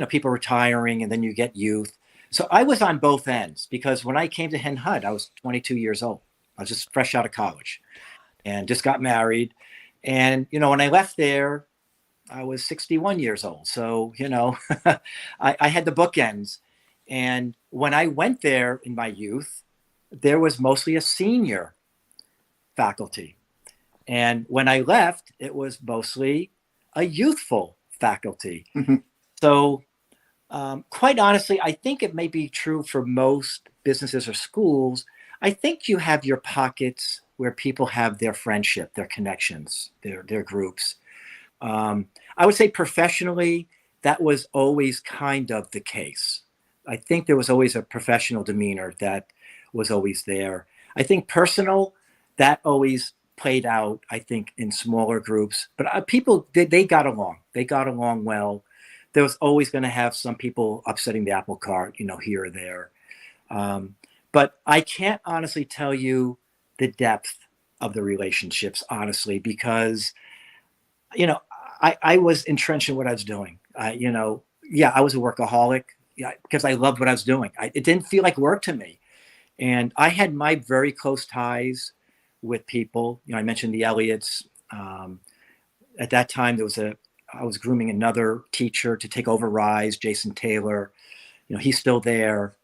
Speaker 9: people retiring, and then you get youth. So I was on both ends, because when I came to Hen Hud, I was 22 years old. I was just fresh out of college and just got married. And, when I left there, I was 61 years old. So, I had the bookends. And when I went there in my youth, there was mostly a senior faculty. And when I left, it was mostly a youthful faculty.
Speaker 6: Mm-hmm.
Speaker 9: So quite honestly, I think it may be true for most businesses or schools. I think you have your pockets where people have their friendship, their connections, their groups. I would say professionally, that was always kind of the case. I think there was always a professional demeanor that was always there. I think personal, that always played out, I think, in smaller groups. But people, they got along. They got along well. There was always going to have some people upsetting the apple cart, here or there. But I can't honestly tell you the depth of the relationships, honestly, because, I was entrenched in what I was doing. I was a workaholic, because I loved what I was doing. It didn't feel like work to me. And I had my very close ties with people. I mentioned the Elliots. At that time, I was grooming another teacher to take over Rise, Jason Taylor. He's still there.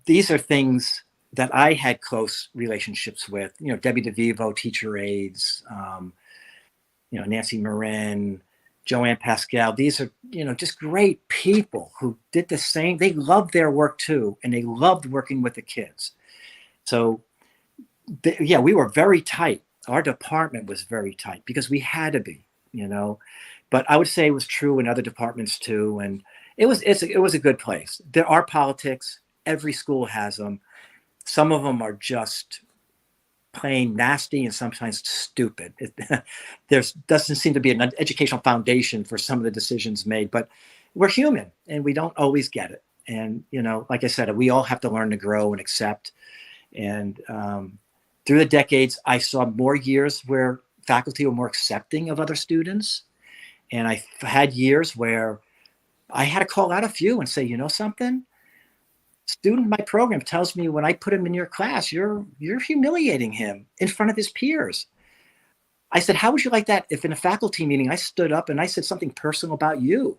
Speaker 9: These are things that I had close relationships with. Debbie DeVivo, teacher aides. Nancy Marin, Joanne Pascal. These are, just great people who did the same. They loved their work too, and they loved working with the kids. So, we were very tight. Our department was very tight because we had to be, But I would say it was true in other departments too, and it was a good place. There are politics. Every school has them. Some of them are just plain nasty and sometimes stupid. There doesn't seem to be an educational foundation for some of the decisions made, but we're human and we don't always get it. And, like I said, we all have to learn to grow and accept. And through the decades, I saw more years where faculty were more accepting of other students. And I had years where I had to call out a few and say, something? Student in my program tells me when I put him in your class, you're humiliating him in front of his peers. I said, how would you like that if in a faculty meeting I stood up and I said something personal about you?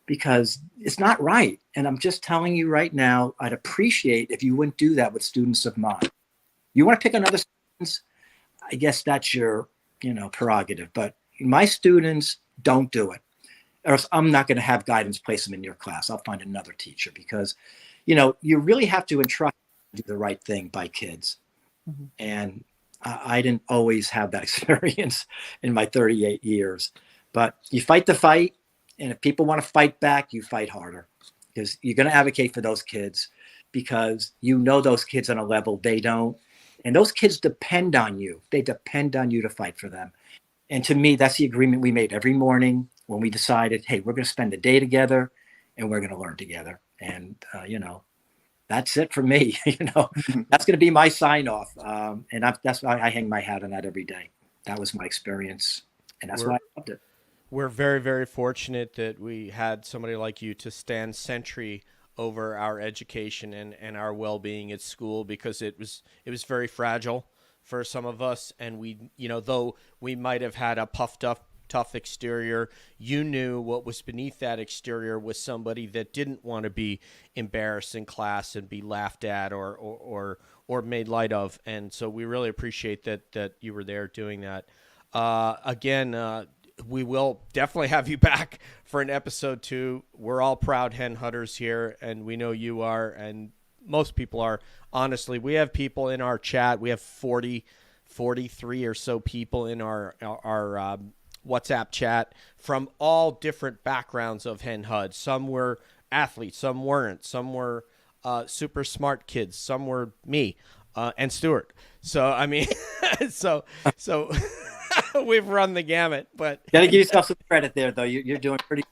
Speaker 9: Because it's not right. And I'm just telling you right now, I'd appreciate if you wouldn't do that with students of mine. You want to pick on other students? I guess that's your, prerogative. But my students, don't do it. Or else I'm not going to have guidance place them in your class. I'll find another teacher because you really have to entrust to do the right thing by kids. Mm-hmm. And I didn't always have that experience in my 38 years. But you fight the fight. And if people want to fight back, you fight harder. Because you're going to advocate for those kids because those kids on a level they don't. And those kids depend on you. They depend on you to fight for them. And to me, that's the agreement we made every morning when we decided, hey, we're going to spend the day together and we're going to learn together. And, that's it for me. That's going to be my sign off. And that's why I hang my hat on that every day. That was my experience. And that's why I loved it.
Speaker 2: We're very, very fortunate that we had somebody like you to stand sentry over our education and our well-being at school because it was very fragile for some of us. And we, though we might have had a puffed up, tough exterior, you knew what was beneath that exterior was somebody that didn't want to be embarrassed in class and be laughed at or made light of. And so we really appreciate that you were there doing that. Again, we will definitely have you back for an episode 2. We're all proud Hen Hudders here, and we know you are, and most people are. Honestly, we have people in our chat. We have 43 or so people in our WhatsApp chat from all different backgrounds of Hen Hud. Some were athletes, some weren't, some were super smart kids, some were me and Stuart. So I mean, so we've run the gamut. But
Speaker 9: gotta give yourself some credit there, though. You're doing pretty,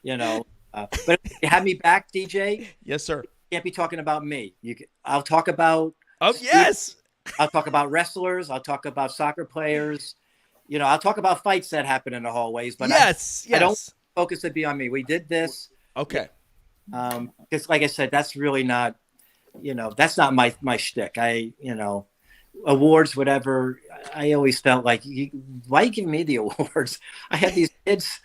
Speaker 9: But if you have me back, DJ.
Speaker 2: Yes, sir.
Speaker 9: You can't be talking about me. I'll talk about.
Speaker 2: Oh yes.
Speaker 9: I'll talk about wrestlers. I'll talk about soccer players. I'll talk about fights that happen in the hallways, but
Speaker 2: yes.
Speaker 9: I don't focus it be on me. We did this.
Speaker 2: Okay.
Speaker 9: Because like I said, that's really not, that's not my shtick. Awards, whatever. I always felt like, why give me the awards? I have these kids,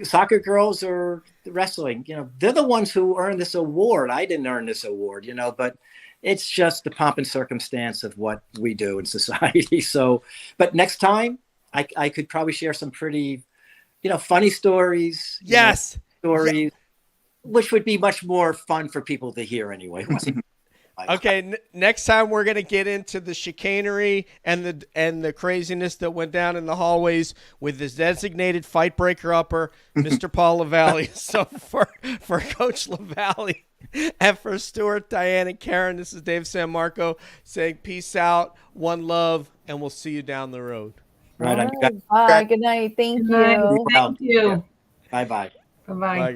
Speaker 9: soccer girls or wrestling, they're the ones who earned this award. I didn't earn this award, but it's just the pomp and circumstance of what we do in society. So, but next time I could probably share some pretty, funny stories.
Speaker 2: Yes.
Speaker 9: Stories, which would be much more fun for people to hear anyway.
Speaker 2: Okay, next time we're going to get into the chicanery and the craziness that went down in the hallways with this designated fight breaker upper, Mr. Paul LaVallee. So for Coach LaVallee, And for Stuart, Diane, and Karen, this is Dave SanMarco saying peace out, one love, and we'll see you down the road.
Speaker 9: Right.
Speaker 3: All right. Bye. Good night. Thank
Speaker 4: Good night.
Speaker 3: you.
Speaker 4: Thank you.
Speaker 9: Bye bye.
Speaker 4: Bye-bye.
Speaker 2: Bye.